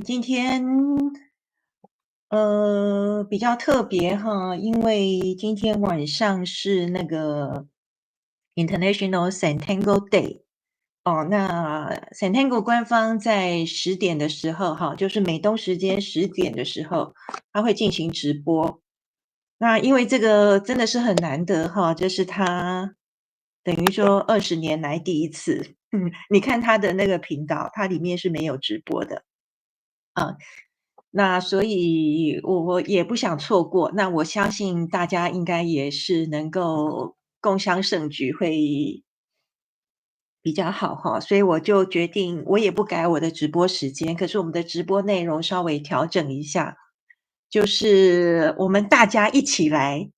今天比较特别哈，因为今天晚上是那个 International Centennial Day 哦。那 Centennial 官方在10点的时候哈，就是美东时间10点的时候，它会进行直播。那因为这个真的是很难得哈，这是它等于说20年来第一次。你看它的那个频道，它里面是没有直播的。那所以我也不想错过，那我相信大家应该也是能够共襄盛举，会比较好哈。所以我就决定，我也不改我的直播时间，可是我们的直播内容稍微调整一下，就是我们大家一起来，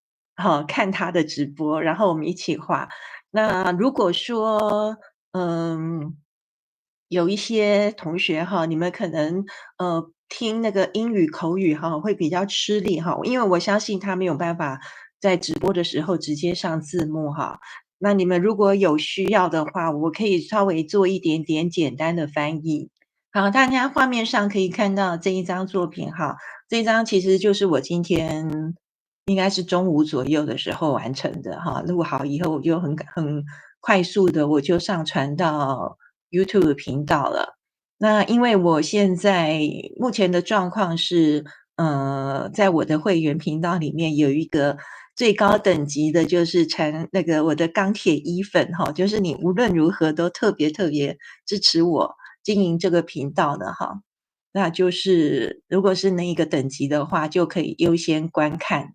看他的直播，然后我们一起画。那如果说，嗯，有一些同学哈，你们可能听那个英语口语哈会比较吃力哈，因为我相信他没有办法在直播的时候直接上字幕哈。那你们如果有需要的话，我可以稍微做一点点简单的翻译。好，大家画面上可以看到这一张作品哈，这一张其实就是我今天应该是中午左右的时候完成的哈，录好以后我就很快速的我就上传到 YouTube 频道了。那因为我现在目前的状况是，在我的会员频道里面有一个最高等级的，就是那个我的钢铁衣粉哈，就是你无论如何都特别特别支持我经营这个频道的哈。那就是如果是那一个等级的话，就可以优先观看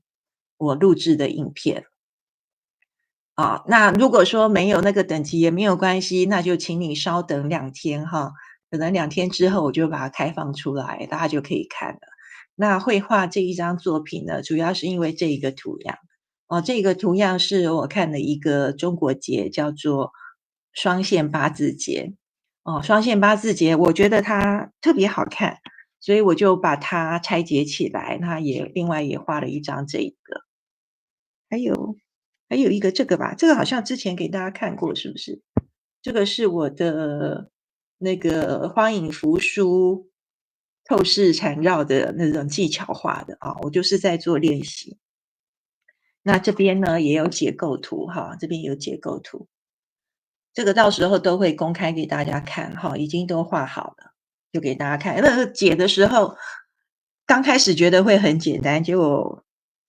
我录制的影片。那如果说没有那个等级也没有关系，那就请你稍等2天哈，可能2天之后我就把它开放出来，大家就可以看了。那绘画这一张作品呢，主要是因为这一个图样。这个图样是我看的一个中国节，叫做双线八字节。双线八字节我觉得它特别好看，所以我就把它拆解起来，那另外也画了一张这一个。还有一个这个吧，这个好像之前给大家看过，是不是？这个是我的那个花影扶疏、透视缠绕的那种技巧画的啊，我就是在做练习。那这边呢也有结构图哈，这边有结构图，这个到时候都会公开给大家看哈，已经都画好了，就给大家看。那个解的时候，刚开始觉得会很简单，结果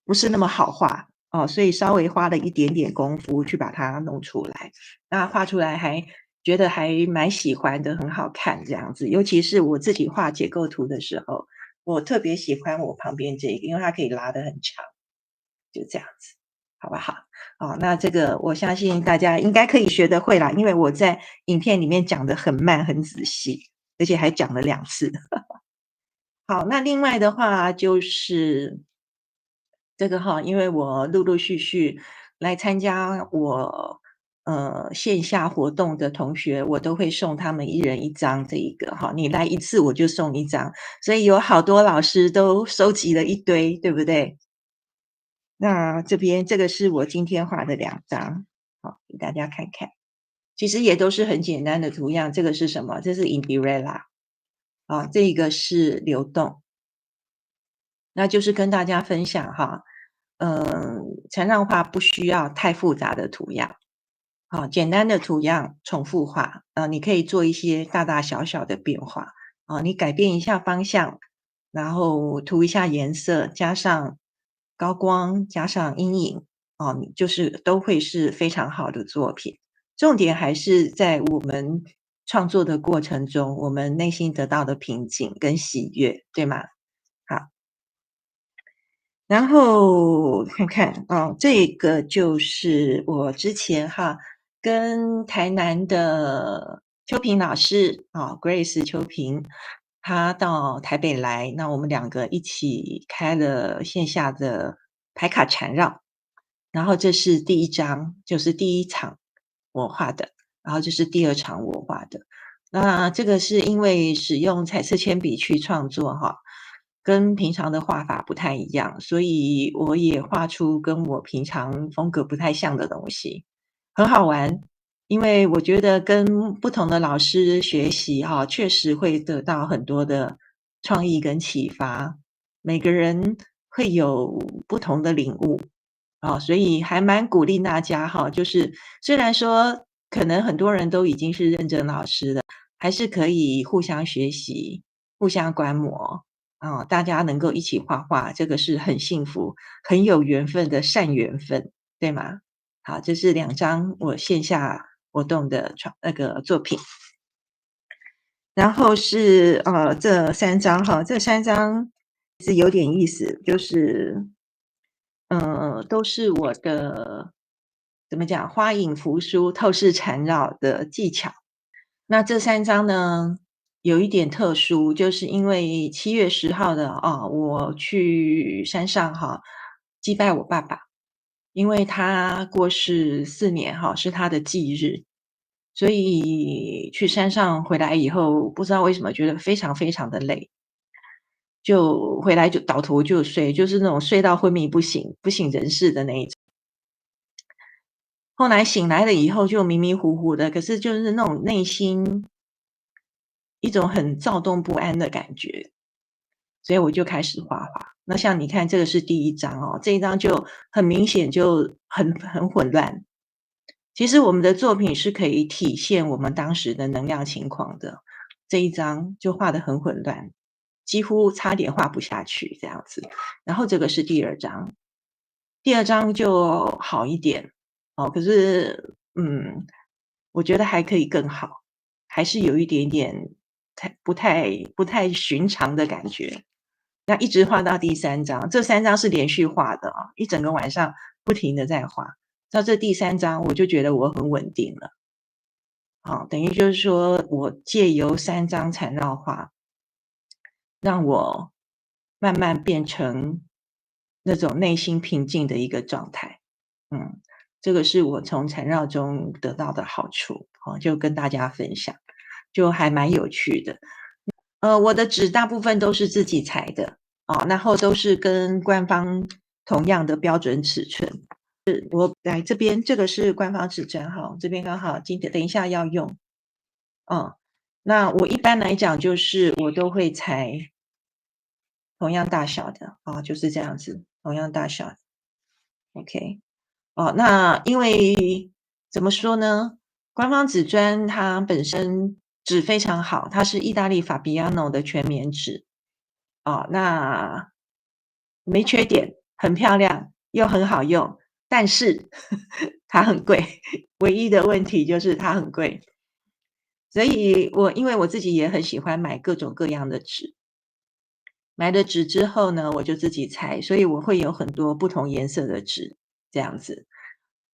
不是那么好画所以稍微花了一点点功夫去把它弄出来。那画出来还觉得还蛮喜欢的，很好看这样子。尤其是我自己画结构图的时候，我特别喜欢我旁边这个，因为它可以拉得很长，就这样子，好不好？那这个我相信大家应该可以学得会啦，因为我在影片里面讲得很慢很仔细，而且还讲了2次。好，那另外的话就是这个哈，因为我陆陆续续来参加我线下活动的同学，我都会送他们一人一张这一个哈，你来一次我就送一张，所以有好多老师都收集了一堆，对不对？那这边这个是我今天画的2张，好，给大家看看。其实也都是很简单的图样，这个是什么？这是 Indira 这个是流动。那就是跟大家分享哈，缠绕画不需要太复杂的图样，简单的图样重复画，你可以做一些大大小小的变化，你改变一下方向，然后涂一下颜色，加上高光，加上阴影，你就是都会是非常好的作品。重点还是在我们创作的过程中，我们内心得到的平静跟喜悦，对吗？好。然后看看，这个就是我之前跟台南的秋萍老师Grace 秋萍，她到台北来，那我们2个一起开了线下的牌卡缠绕，然后这是第一张，就是第一场我画的，然后这是第2场我画的。那这个是因为使用彩色铅笔去创作跟平常的画法不太一样，所以我也画出跟我平常风格不太像的东西，很好玩。因为我觉得跟不同的老师学习确实会得到很多的创意跟启发，每个人会有不同的领悟。所以还蛮鼓励大家哈，就是虽然说可能很多人都已经是认证老师了，还是可以互相学习、互相观摩大家能够一起画画，这个是很幸福、很有缘分的善缘分，对吗？好，这是2张我线下活动的那个作品，然后是这3张哈，这3张是有点意思，就是都是我的怎么讲，花影扶疏、透视缠绕的技巧。那这3张呢，有一点特殊，就是因为7月10号的我去山上祭拜我爸爸，因为他过世4年是他的忌日，所以去山上回来以后，不知道为什么觉得非常非常的累，就回来就倒头就睡，就是那种睡到昏迷不醒、不省人事的那一种。后来醒来了以后就迷迷糊糊的，可是就是那种内心一种很躁动不安的感觉，所以我就开始画画。那像你看这个是第1张这一张就很明显就很混乱。其实我们的作品是可以体现我们当时的能量情况的，这一张就画得很混乱，几乎差点画不下去这样子。然后这个是第2张，第2张就好一点可是我觉得还可以更好，还是有一点点不太寻常的感觉。那一直画到第3张，这3张是连续画的一整个晚上不停的在画。到这第3章我就觉得我很稳定了。等于就是说我借由3张缠绕画，让我慢慢变成那种内心平静的一个状态。这个是我从缠绕中得到的好处，就跟大家分享，就还蛮有趣的。我的纸大部分都是自己裁的然后都是跟官方同样的标准尺寸。我来这边，这个是官方尺寸这边刚好等一下要用。那我一般来讲就是我都会裁同样大小的就是这样子，同样大小的。OK，那因为怎么说呢？官方纸砖它本身纸非常好，它是意大利法比亚诺的全棉纸那没缺点，很漂亮，又很好用，但是它很贵，唯一的问题就是它很贵。所以因为我自己也很喜欢买各种各样的纸，买了纸之后呢，我就自己裁，所以我会有很多不同颜色的纸，这样子。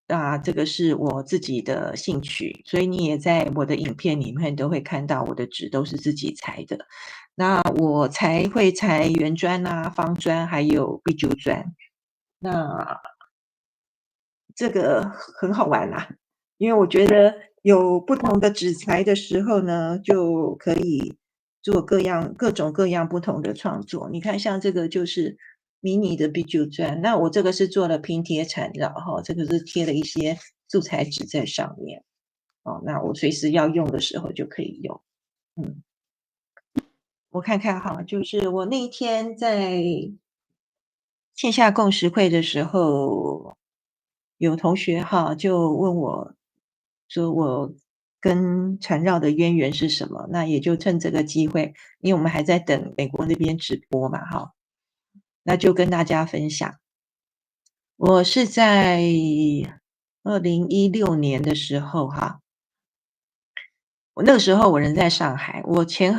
那这个是我自己的兴趣，所以你也在我的影片里面都会看到我的纸都是自己裁的。那我会裁圆砖方砖，还有壁珠砖。那这个很好玩啦，因为我觉得有不同的纸材的时候呢，就可以做各种各样不同的创作。你看像这个就是迷你的壁珠砖，那我这个是做了拼贴缠绕这个是贴了一些素材纸在上面那我随时要用的时候就可以用。我看看就是我那一天在线下共识会的时候，有同学就问我说我跟缠绕的渊源是什么？那也就趁这个机会，因为我们还在等美国那边直播嘛那就跟大家分享。我是在2016年的时候我那个时候我人在上海，我前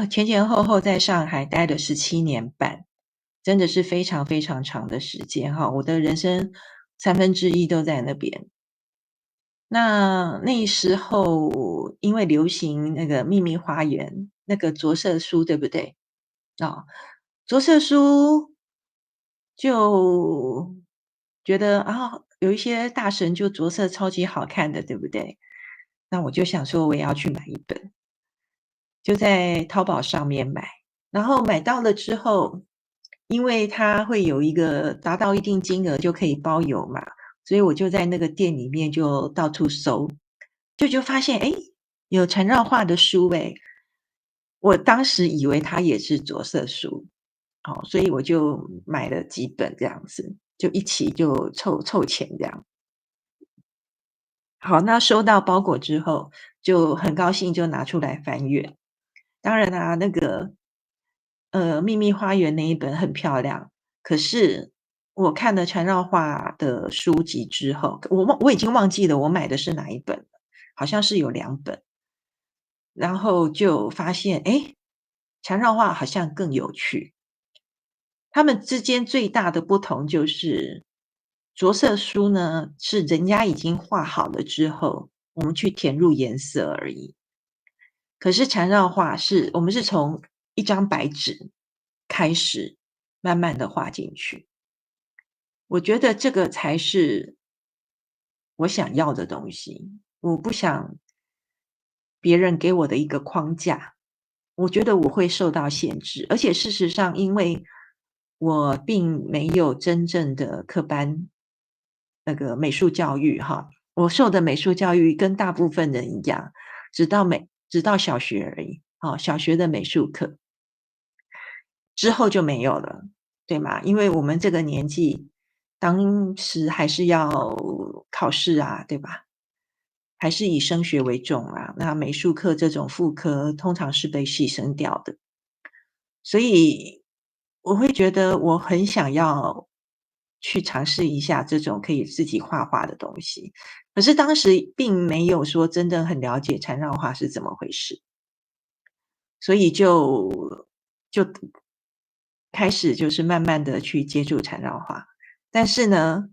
后在上海待了17年半，真的是非常非常长的时间我的人生1/3都在那边。那时候因为流行那个秘密花园那个着色书，对不对？着色书就觉得有一些大神就着色超级好看的，对不对？那我就想说我也要去买一本，就在淘宝上面买，然后买到了之后，因为它会有一个达到一定金额就可以包邮嘛，所以我就在那个店里面就到处搜，就发现有缠绕画的书我当时以为它也是着色书，所以我就买了几本这样子，就一起就凑钱这样。好，那收到包裹之后，就很高兴就拿出来翻阅。当然啦，那个秘密花园那一本很漂亮，可是我看了缠绕画的书籍之后，我已经忘记了我买的是哪一本了，好像是有2本。然后就发现，诶，缠绕画好像更有趣。它们之间最大的不同就是，着色书呢，是人家已经画好了之后，我们去填入颜色而已。可是缠绕画我们是从一张白纸开始，慢慢的画进去。我觉得这个才是我想要的东西，我不想别人给我的一个框架，我觉得我会受到限制。而且事实上，因为我并没有真正的科班那个美术教育哈，我受的美术教育跟大部分人一样，直到小学而已，小学的美术课。之后就没有了，对吗？因为我们这个年纪，当时还是要考试啊，对吧？还是以升学为重啊，那美术课这种副科通常是被牺牲掉的。所以我会觉得我很想要去尝试一下这种可以自己画画的东西，可是当时并没有说真的很了解缠绕画是怎么回事，所以就开始就是慢慢的去接触缠绕画。但是呢，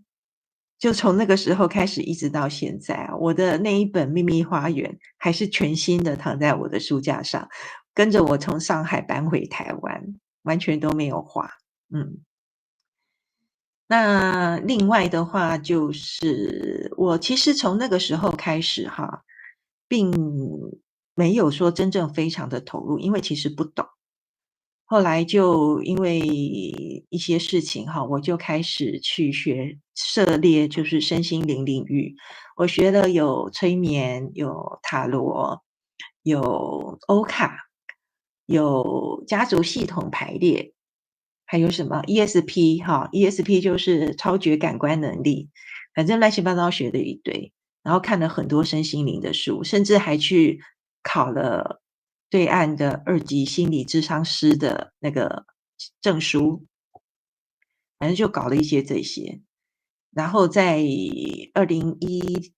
就从那个时候开始一直到现在啊，我的那一本《秘密花园》还是全新的躺在我的书架上，跟着我从上海搬回台湾，完全都没有画。嗯。那另外的话就是我其实从那个时候开始哈，并没有说真正非常的投入，因为其实不懂。后来就因为一些事情哈，我就开始去涉猎就是身心灵领域。我学了有催眠，有塔罗，有欧卡，有家族系统排列，还有什么 ESP 哈，ESP 就是超觉感官能力，反正乱七八糟学的一堆。然后看了很多身心灵的书，甚至还去考了对岸的2级心理咨商师的那个证书，反正就搞了一些这些。然后在2016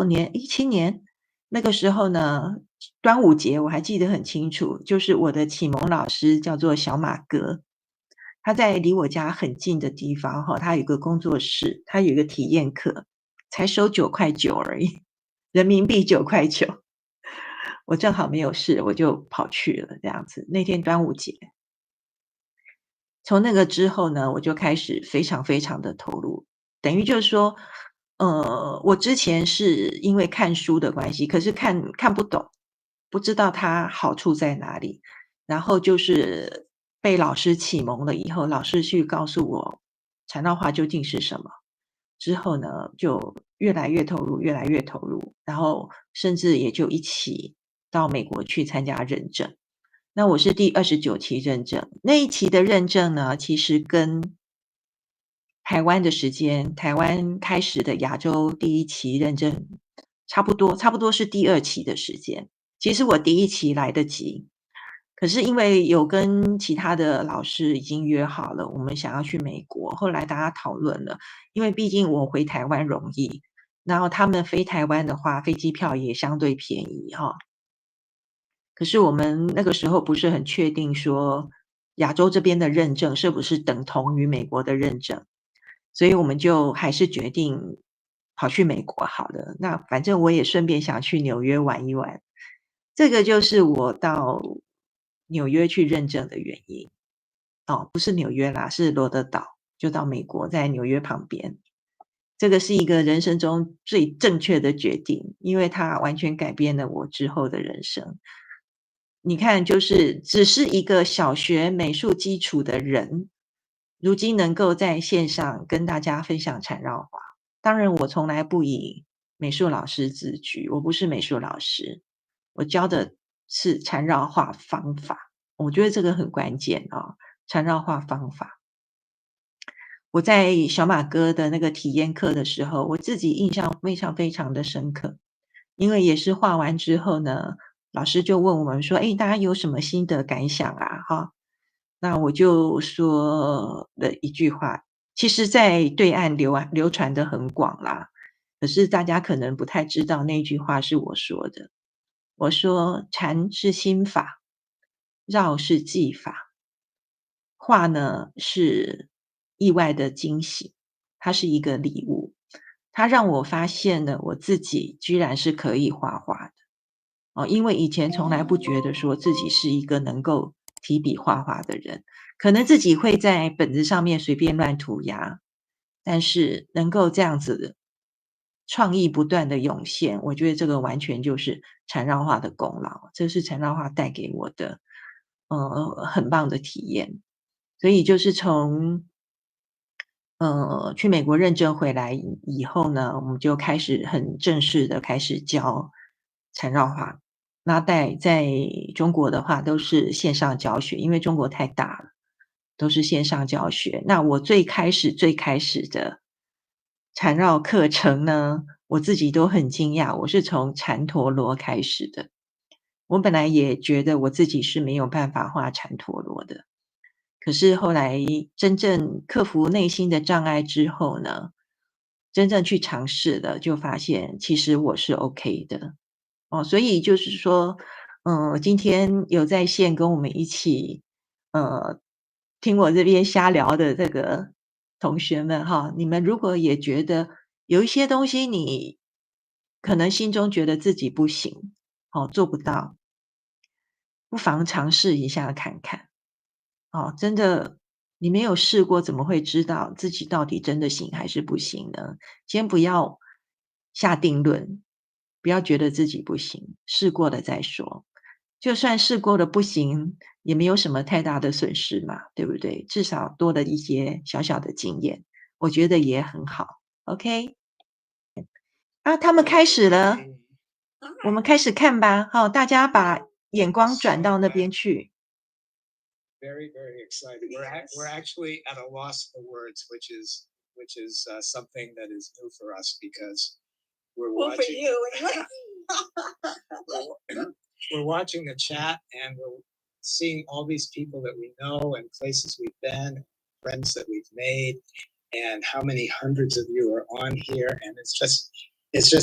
年、17年那个时候呢，端午节我还记得很清楚，就是我的启蒙老师叫做小马哥，他在离我家很近的地方哈，他有一个工作室，他有一个体验课，才收9.9块而已，人民币9.9块。我正好没有事，我就跑去了这样子。那天端午节，从那个之后呢，我就开始非常非常的投入，等于就是说，我之前是因为看书的关系，可是看不懂，不知道它好处在哪里，然后就是被老师启蒙了以后，老师去告诉我禅道画究竟是什么，之后呢，就越来越投入，越来越投入，然后甚至也就一起到美国去参加认证。那我是第29期认证，那一期的认证呢，其实跟台湾的时间，台湾开始的亚洲第1期认证差不多，差不多是第2期的时间。其实我第1期来得及，可是因为有跟其他的老师已经约好了，我们想要去美国，后来大家讨论了，因为毕竟我回台湾容易，然后他们飞台湾的话，飞机票也相对便宜哈。可是我们那个时候不是很确定说亚洲这边的认证是不是等同于美国的认证，所以我们就还是决定跑去美国好了。那反正我也顺便想去纽约玩一玩，这个就是我到纽约去认证的原因。不是纽约啦，是罗德岛，就到美国，在纽约旁边。这个是一个人生中最正确的决定，因为它完全改变了我之后的人生。你看，就是只是一个小学美术基础的人，如今能够在线上跟大家分享缠绕画。当然我从来不以美术老师自居，我不是美术老师，我教的是缠绕画方法，我觉得这个很关键啊，缠绕画方法。我在小马哥的那个体验课的时候，我自己印象非常非常的深刻，因为也是画完之后呢，老师就问我们说：“诶，大家有什么心得感想啊？”哈，那我就说了一句话，其实在对岸流传得很广啦，可是大家可能不太知道那句话是我说的。我说：“禅是心法，绕是技法，画呢是意外的惊喜，它是一个礼物，它让我发现了我自己居然是可以画画的。”哦，因为以前从来不觉得说自己是一个能够提笔画画的人，可能自己会在本子上面随便乱涂鸦，但是能够这样子创意不断的涌现，我觉得这个完全就是缠绕画的功劳，这是缠绕画带给我的很棒的体验。所以就是从去美国认证回来以后呢，我们就开始很正式的开始教缠绕画。那在中国的话都是线上教学，因为中国太大了，都是线上教学。那我最开始的缠绕课程呢，我自己都很惊讶，我是从缠陀罗开始的。我本来也觉得我自己是没有办法画缠陀罗的，可是后来真正克服内心的障碍之后呢，真正去尝试了，就发现其实我是 OK 的。哦，所以就是说，今天有在线跟我们一起，呃，听我这边瞎聊的这个同学们哈，你们如果也觉得有一些东西你可能心中觉得自己不行，哦，做不到，不妨尝试一下看看。哦，真的，你没有试过，怎么会知道自己到底真的行还是不行呢？先不要下定论，不要觉得自己不行，试过了再说。就算试过了不行，也没有什么太大的损失嘛，对不对？至少多了一些小小的经验，我觉得也很好。OK，啊，他们开始了，我们开始看吧。好，大家把眼光转到那边去。Very, very excited. We're actually at a loss for words, which is something that is new for us because we're Well, for watching you, anyway. we're watching the chat and we're seeing all these people that we know and places we've been, friends that we've made, and how many hundreds of you are on here, and it's just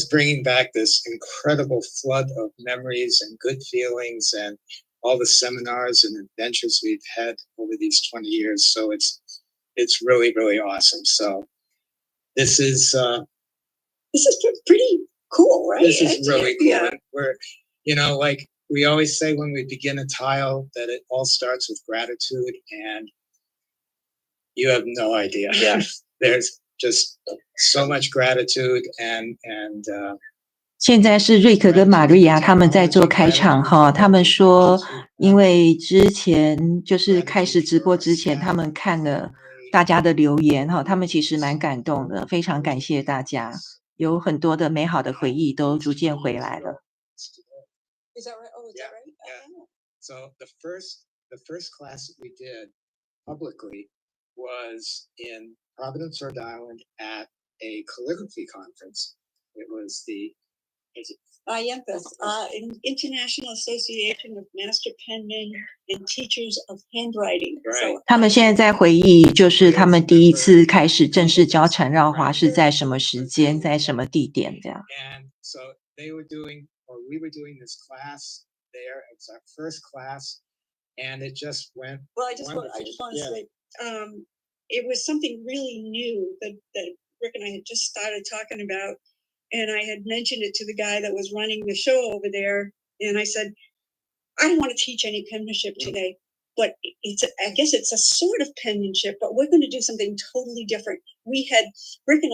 bringing back this incredible flood of memories and good feelings and all the seminars and adventures we've had over these 20 years. So it's really, really awesome. So this is Pretty cool, right? this is really cool. Yeah. And like we always say when we begin a tile, that it all starts with gratitude, and you have no idea. Yeah. There's just so much gratitude and 现在是瑞克跟玛瑞亚他们在做开场哈，他们说，因为之前就是开始直播之前，他们看了大家的留言哈，他们其实蛮感动的，非常感谢大家，有很多的美好的回忆都逐渐回来了。Is that right? Oh, is that right? Yeah. So the first class that we did publicly was in Providence, Rhode Island at a calligraphy conference. It was the IAMPAS, International Association of Master Penmen and Teachers of Handwriting. Right. So, 他们现在在回忆，就是他们第一次开始正式教缠绕画是在什么时间，在什么地点这样。And so we were doing this class there. It's our first class, and it just went. well, I just want to say, it was something really new that Rick and I had just started talking about. And I had mentioned it to the guy that was running the show over there. And I said, I don't want to teach any penmanship today, but I guess it's a sort of penmanship, but we're going to do something totally different. Rick had printed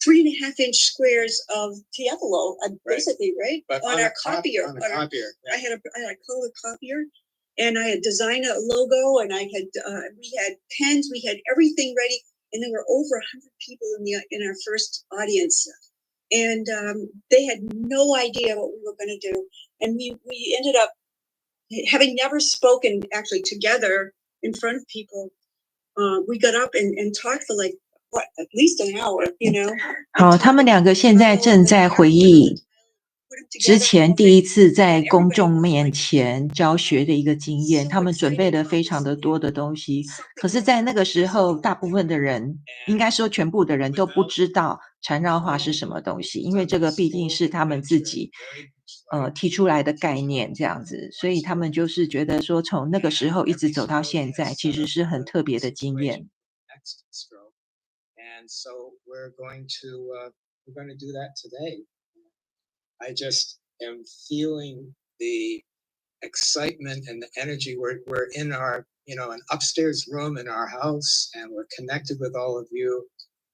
3.5-inch squares of Tiepolo, basically, right? But on our copier. On a copier. I had a color copier, and I had designed a logo, and we had pens, we had everything ready. And there were over 100 people in our first audience, and they had no idea what we were going to do. And we ended up having never spoken actually together in front of people. We got up and talked for like what, at least an hour, you know. 好，他们两个现在正在回忆之前第一次在公众面前教学的一个经验，他们准备了非常的多的东西，可是在那个时候，大部分的人，应该说全部的人都不知道缠绕画是什么东西，因为这个毕竟是他们自己提出来的概念这样子，所以他们就是觉得说从那个时候一直走到现在，其实是很特别的经验。And so we're going to do that today. I just am feeling the excitement and the energy. We're in our, an upstairs room in our house, and we're connected with all of you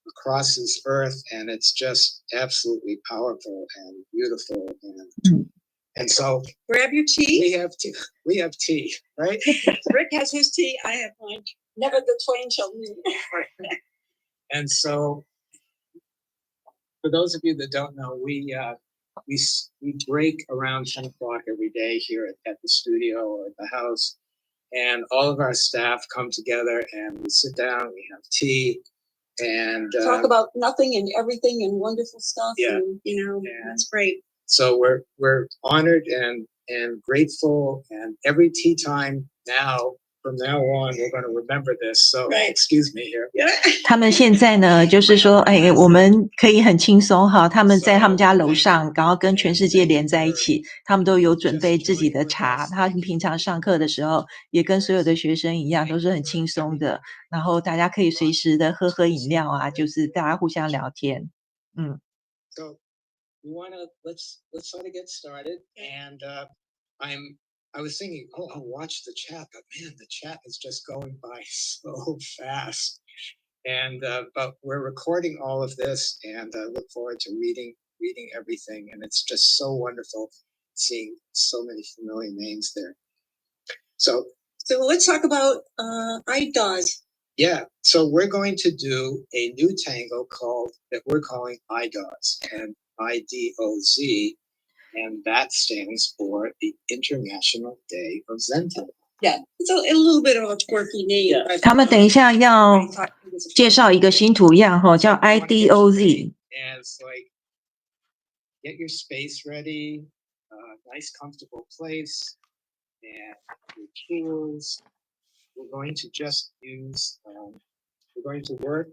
across this earth, and it's just absolutely powerful and beautiful. And so grab your tea. We have tea, right? Rick has his tea. I have mine. Never the twain shall meet. And so, for those of you that don't know, we break around 10 o'clock every day here at the studio or at the house, and all of our staff come together and we sit down, we have tea, and talk about nothing and everything and wonderful stuff. Yeah, and, that's great. So we're honored and grateful, and every tea time now. From now on, we're going to remember this. So, excuse me here. 他们现在呢，就是说，我们可以很轻松哈。他们在他们家楼上，然后跟全世界连在一起。他们都有准备自己的茶。他们平常上课的时候，也跟所有的学生一样，都是很轻松的。然后大家可以随时的喝饮料啊，就是大家互相聊天。So we let's sort of get started, and I was thinking, I'll watch the chat, but man, the chat is just going by so fast. And but we're recording all of this, and I look forward to reading everything. And it's just so wonderful seeing so many familiar names there. So let's talk about IDOZ. Yeah, so we're going to do a new tango that we're calling IDOZ, and IDOZ. And that stands for the International Day of Zen Tango. Yeah, it's a little bit of a quirky name. Yeah. 他们等一下要介绍一个新图样哈，叫 IDOZ。 And it's like, get your space ready, nice comfortable place, and your tools. We're going to just use, we're going to work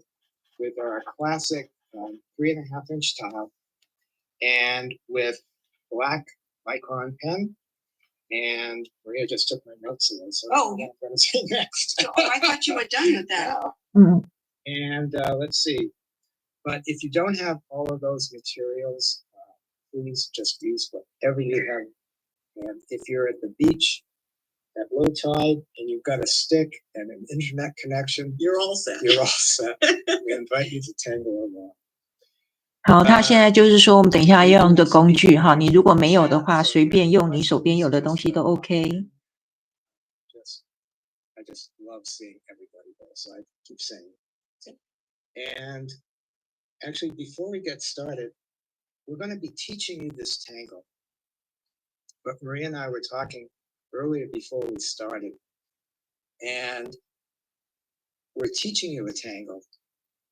with our classic 3.5-inch tile, and with black Micron pen, and Maria just took my notes away, so I'm going to say next. I thought you were done with that. And let's see. But if you don't have all of those materials, please just use whatever you have. And if you're at the beach at low tide and you've got a stick and an internet connection, you're all set. You're all set. We invite you to tango along. 好，他现在就是说，我们等一下要用的工具哈，你如果没有的话，随便用你手边有的东西都 OK。I just love seeing everybody there, so I keep saying it. And actually, before we get started, we're going to be teaching you this tango. But Maria and I were talking earlier before we started, and we're teaching you a tango.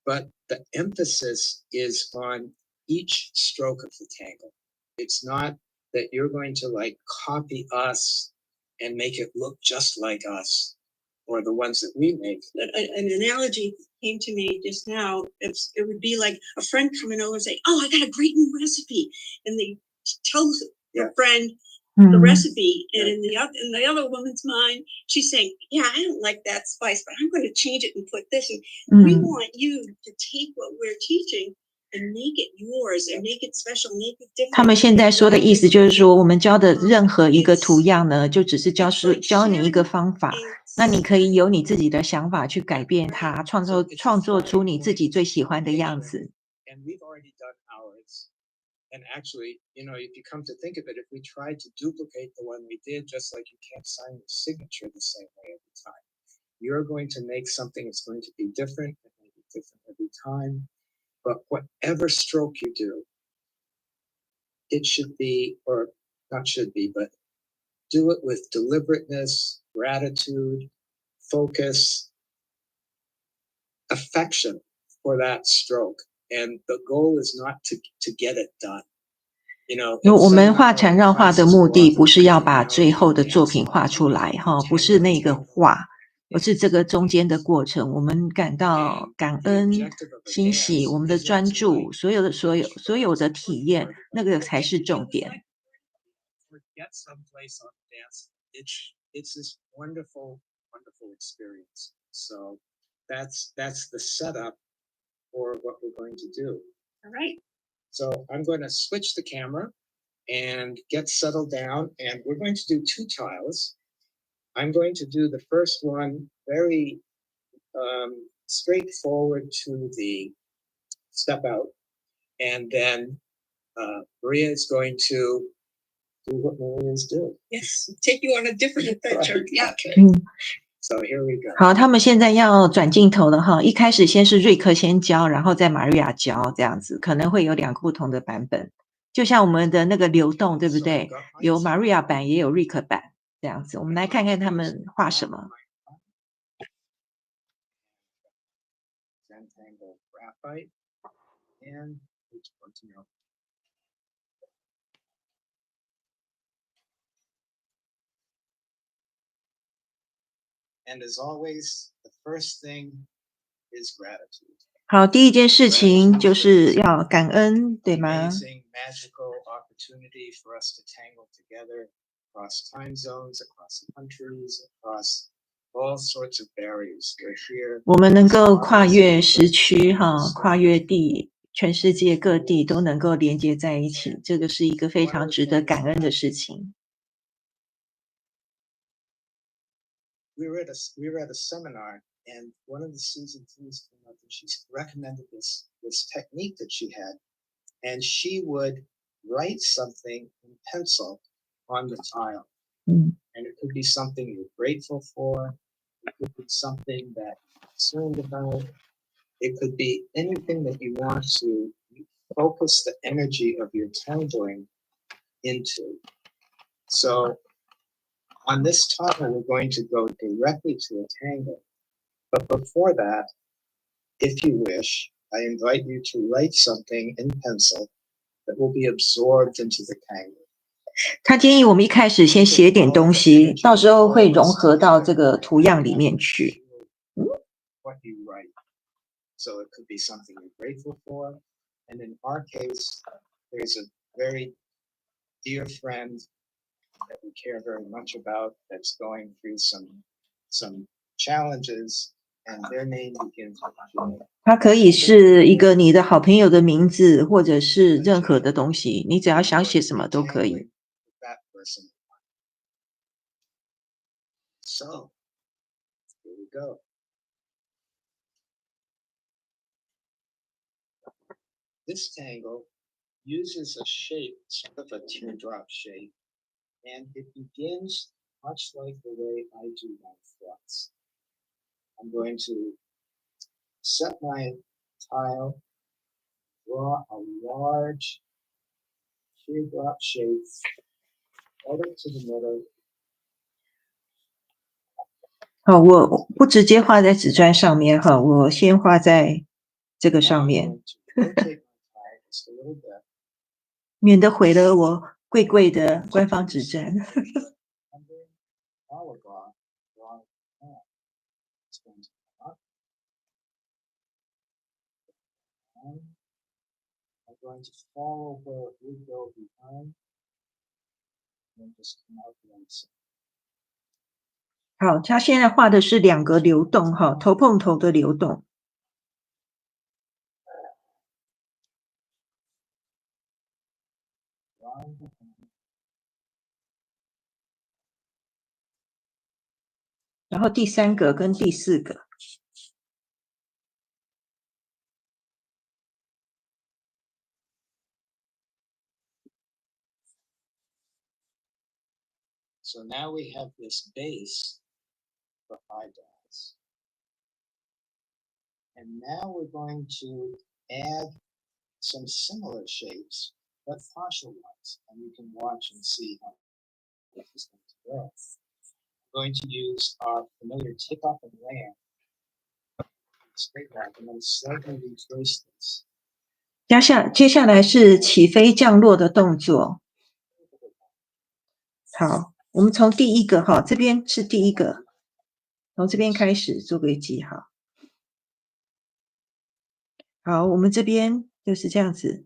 But the emphasis is on each stroke of the tango. It's not that you're going to like copy us and make it look just like us or the ones that we make. An analogy came to me just now. It would be like a friend coming over and saying, "Oh, I got a great new recipe," and they tell their friend the recipe, and in the other woman's mind, she's saying, "Yeah, I don't like that spice, but I'm going to change it and put this." And we want you to take what we're teaching and make it yours, and make it special, make it different. 他们现在说的意思就是说，我们教的任何一个图样呢，就只是教你一个方法，那你可以有你自己的想法去改变它，创作出你自己最喜欢的样子。 And we've already done ours. And actually, if you come to think of it, if we tried to duplicate the one we did, just like you can't sign your signature the same way every time, you're going to make something that's going to be different. It may be different every time. But whatever stroke you do, it should be, or not should be, but do it with deliberateness, gratitude, focus, affection for that stroke. And the goal is not to get it done. You know, 我们画缠绕画的目的不是要把最后的作品画出来哈，不是那个画，而是这个中间的过程，我们感到感恩、欣喜，我们的专注，所有的体验，那个才是重点。It's this wonderful, wonderful experience. So that's the setup for what we're going to do. All right. So I'm going to switch the camera and get settled down, and we're going to do 2 tiles. I'm going to do the first one very straightforward to the step out, and then Maria is going to do what Marians do. Yes, take you on a different adventure. Right. Yeah. Okay. So here we go. 好，他们现在要转镜头了哈。一开始先是瑞克先教，然后再玛瑞亚教，这样子可能会有2个不同的版本。就像我们的那个流动，对不对？有玛瑞亚版，也有瑞克版，这样子。我们来看看他们画什么。Zentangle graphite and And as always, the first thing is gratitude. 好，第一件事情就是要感恩，对吗？ Amazing, magical opportunity for us to tangle together across time zones, across countries, across all sorts of barriers. We're here. 我们能够跨越时区，跨越全世界各地都能够连接在一起，这个是一个非常值得感恩的事情。We were at a seminar, and one of the Susan Tees came up, and she recommended this technique that she had, and she would write something in pencil on the tile, and it could be something you're grateful for, it could be something that you're concerned about, it could be anything that you want to focus the energy of your tangling into. So on this tile, we're going to go directly to a tangle. But before that, if you wish, I invite you to write something in pencil that will be absorbed into the tangle. 他建议我们一开始先写点东西，到时候会融合到这个图样里面去。What you write. So it could be something you're grateful for. And in our case, there's a very dear friend that we care very much about that's going through some challenges, and their name begins with J. 它可以是一个你的好朋友的名字，或者是任何的东西，你只要想写什么都可以。That person. So here we go. This tangle uses a shape, sort of a teardrop shape, and it begins much like the way I do my thoughts. I'm going to set my tile, draw a large teardrop shape, right up to the middle. 好，我不直接画在纸砖上面哈，我先画在这个上面，免得毁了我贵贵的官方纸砖。I'm going to follow where it would go behind, and just come out one side. 好，他现在画的是2个流动哈，头碰头的流动。然后第3个跟第4个。So now we have this base for eyeballs. And now we're going to add some similar shapes what partial ones, and you can watch and see how this is going to go. I'm going to use our familiar takeoff and land. Straight back, and then slightly retrace this. 接下来是起飞降落的动作。好，我们从第一个哈，这边是第一个，从这边开始做个记号。好，我们这边就是这样子。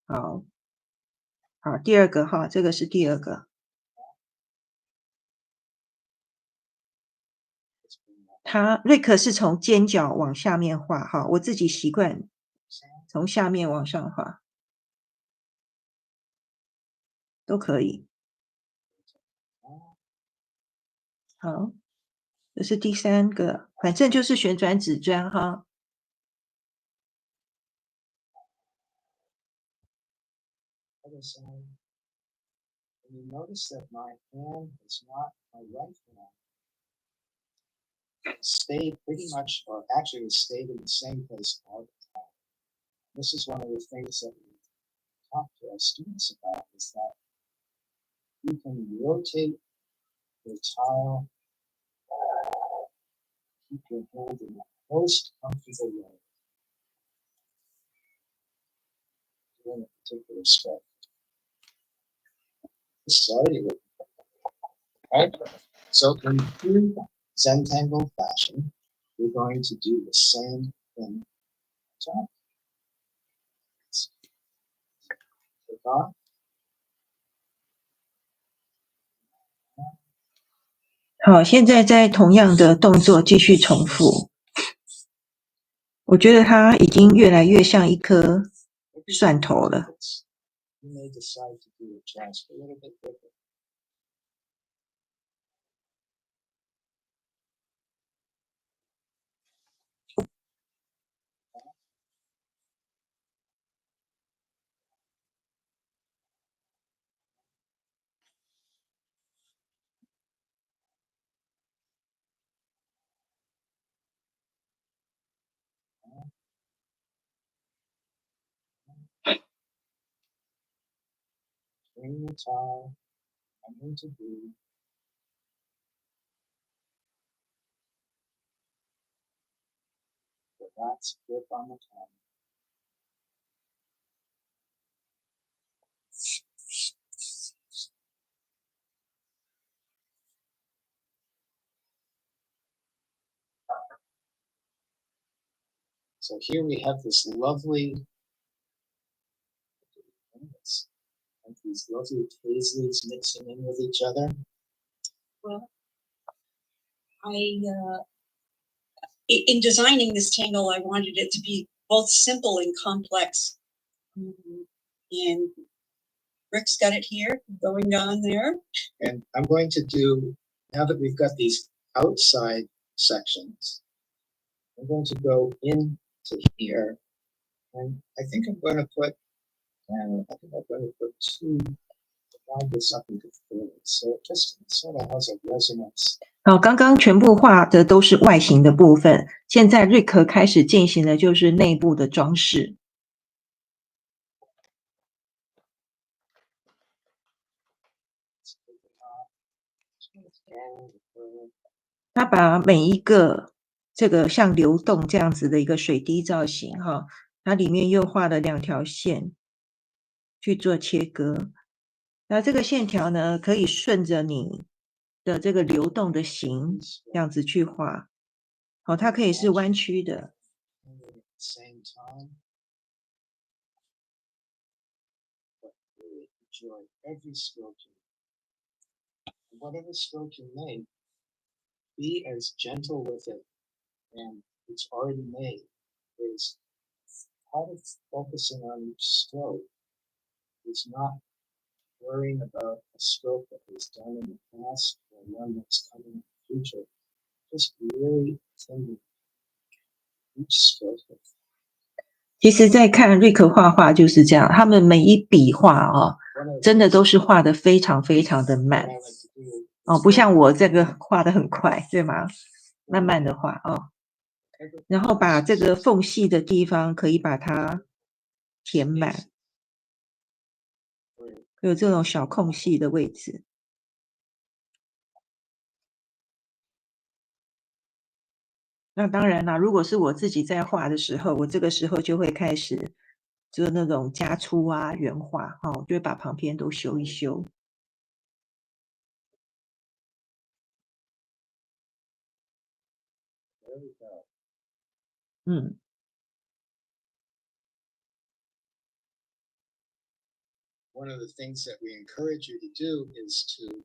好，好，第二个哈，这个是第二个。瑞克是从尖角往下面画哈，我自己习惯从下面往上画，都可以。好，这是第三个，反正就是旋转指砖哈。Other side. And you notice that my hand is not my right hand. It stayed pretty much, or actually it stayed in the same place all the time. This is one of the things that we talk to our students about, is that you can rotate your tile, keep your hand in the most comfortable way during a particular step. This is already working. Right? So in true Zentangle fashion, we're going to do the same thing. Take off. 好，现在在同样的动作继续重复。我觉得它已经越来越像一颗蒜头了。You may decide to do it just a little bit quicker. Bring the tile. I'm going to do. The last grip on the tile. So here we have this lovely, and these lovely paisleys mixing in with each other. Well, in designing this tangle, I wanted it to be both simple and complex. And Rick's got it here, going on there. And I'm going to do, now that we've got these outside sections, I'm going to go into here, and I think I'm going to put, two, divide this up into four, so it just sort of has a resonance. 好，刚刚全部画的都是外形的部分，现在瑞克开始进行的就是内部的装饰。他把每一个这个像流动这样子的一个水滴造型哈，它里面又画了2条线去做切割。那这个线条呢，可以顺着你的这个流动的形这样子去画。好，它可以是弯曲的。Whatever stroke you make, be as gentle with it, and it's already made. Is part of focusing on each stroke is not worrying about a stroke that was done in the past or one that's coming in the future. Just really attending each stroke. 其实在看瑞克画画就是这样，他们每一笔画哦，真的都是画得非常非常的慢哦，不像我这个画得很快，对吗？慢慢的画哦。然后把这个缝隙的地方可以把它填满，有这种小空隙的位置。那当然啦，如果是我自己在画的时候，我这个时候就会开始做那种加粗啊、圆画，我就会把旁边都修一修。嗯。One of the things that we encourage you to do is to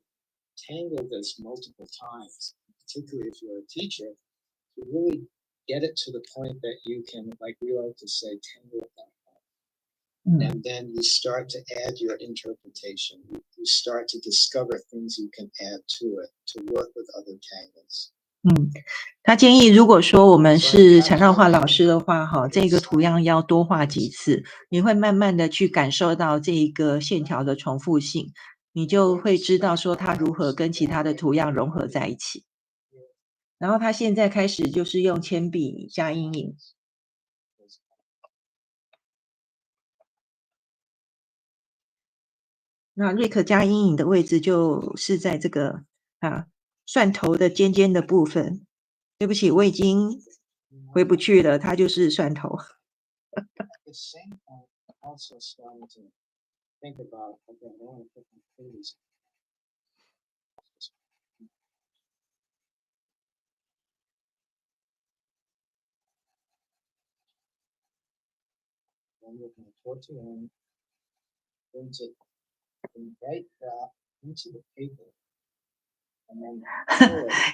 tangle this multiple times, particularly if you're a teacher, to really get it to the point that you can, like we like to say, tangle it down. 嗯 And then you start to add your interpretation. You start to discover things you can add to it to work with other tangles. 他建议如果说我们是缠绕画老师的话，这个图样要多画几次，你会慢慢的去感受到这一个线条的重复性，你就会知道说它如何跟其他的图样融合在一起。然后他现在开始就是用铅笔加阴影。那瑞克加阴影的位置就是在这个蒜头的尖尖的部分。对不起，我已经回不去了，它就是蒜头。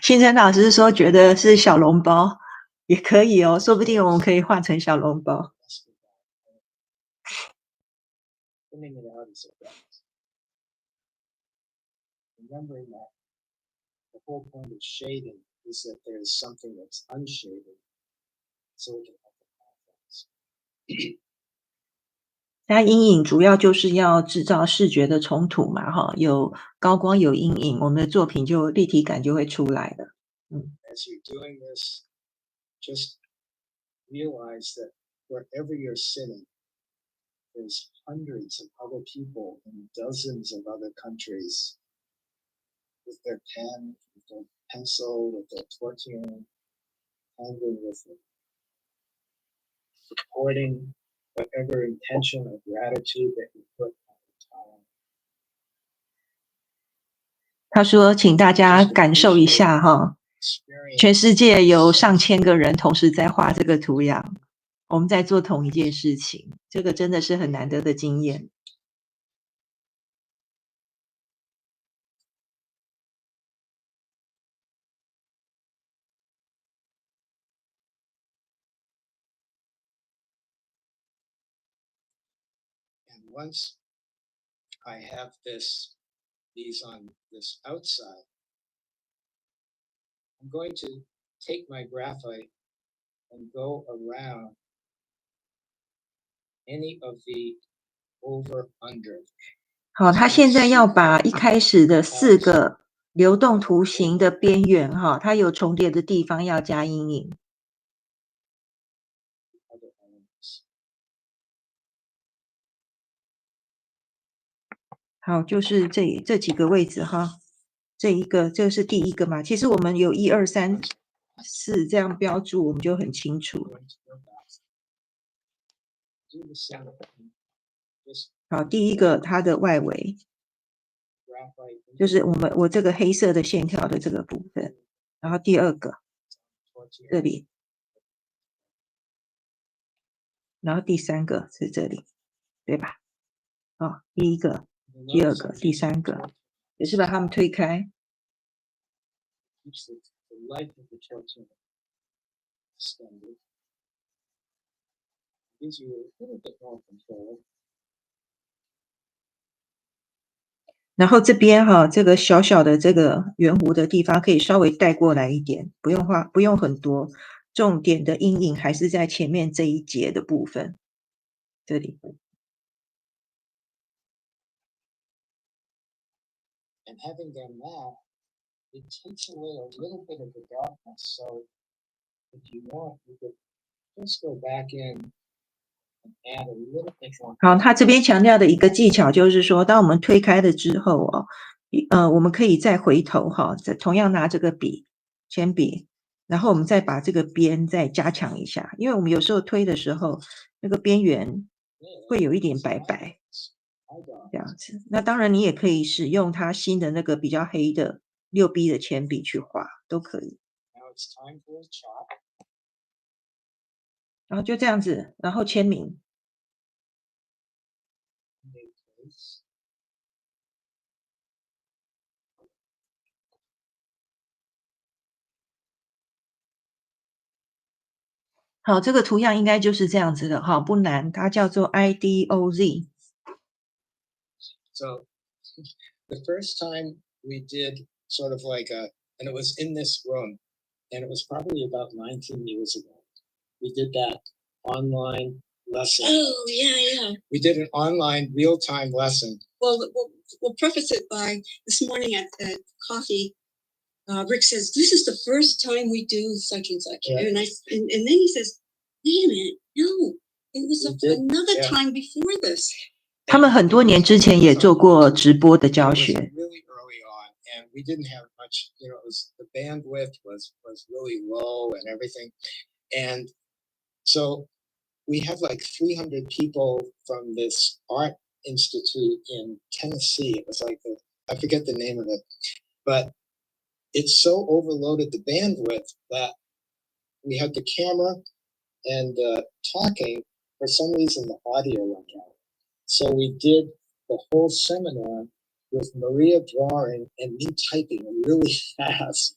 新城老师说觉得是小笼包，也可以哦，说不定我们可以画成小笼包。Remembering that the whole point of shading is that there is something that's unshaded, so we can have the contrast. 它阴影主要就是要制造视觉的冲突嘛，有高光有阴影，我们的作品就立体感就会出来了。As you're doing this, just realize that wherever you're sitting, there's hundreds of other people in dozens of other countries with their pen, with their pencil, with their tortillon, handling with it, supporting whatever intention of gratitude that you put on the tile. 他说请大家感受一下全世界有上千个人同时在画这个图样，我们在做同一件事情，这个真的是很难得的经验。And once I have these on this outside, I'm going to take my graphite and go around any of the over under. 好，他现在要把一开始的4个流动图形的边缘它有重叠的地方要加阴影。好，就是这几个位置这一个这是第一个嘛，其实我们有1、2、3、4这样标注，我们就很清楚。好，第一个它的外围就是我这个黑色的线条的这个部分，然后第二个这里，然后第3个是这里，对吧？第一个、第二个、第3个，也是把它们推开。然后这边这个小小的这个圆弧的地方可以稍微带过来一点，不用很多，重点的阴影还是在前面这一节的部分，这里。And having done that, it takes away a little bit of the darkness. So if you want, you could just go back in and add a little bit more. 好，他这边强调的一个技巧就是说，当我们推开了之后哦，我们可以再回头哈，再同样拿这个铅笔，然后我们再把这个边再加强一下，因为我们有时候推的时候，那个边缘会有一点白白这样子。那当然你也可以使用它新的那个比较黑的6B 的铅笔去画，都可以。 Now it's time for a chop. 然后就这样子，然后签名。 Make this. 好，这个图样应该就是这样子的哈，不难，它叫做 IDOZ。 So the first time we did sort of like and it was in this room, and it was probably about 19 years ago. We did that online lesson. Oh, yeah. We did an online real-time lesson. Well, we'll preface it by this morning at coffee. Rick says, "This is the first time we do such and such," Yeah. and then he says, "Wait a minute, no, it was We did, another yeah. time before this." 他们很多年之前也做过直播的教 It was 学。 really early on, and we didn't have much. You know, the bandwidth was really low and everything, and so we had like 300 people from this art institute in Tennessee. It was like I forget the name of it, but it so overloaded the bandwidth that we had the camera and talking. For some reason, the audio went out. So we did the whole seminar with Maria drawing and me typing really fast,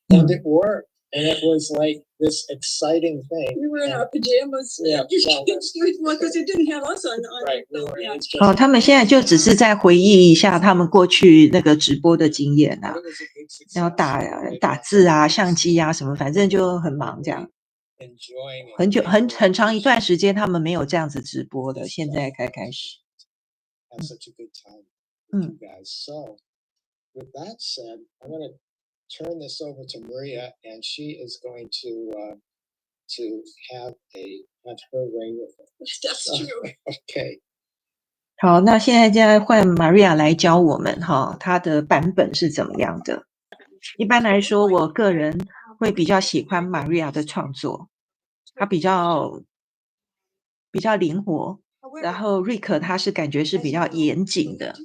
and it worked. And it was like this exciting thing. We were in And- our pajamas. Yeah, Because it didn't have us on. right. We were, Yeah. it's just- 哦，他们现在就只是在回忆一下他们过去那个直播的经验啊， It was a big success. 然后 Right. 打字啊、相机啊什么，反正就很忙这样。 Enjoying it. 很长一段时间他们没有这样子直播的，现在才开始。 Have such a good time with Mm. you guys. So, with that said, I'm going to turn this over to Maria, and she is going to have her way with it. That's true. Okay. 好，那现在换 Maria 来教我们哈，她的版本是怎么样的。一般来说，我个人会比较喜欢 Maria 的创作，她比较灵活，然后 Rick 他是感觉是比较严谨的。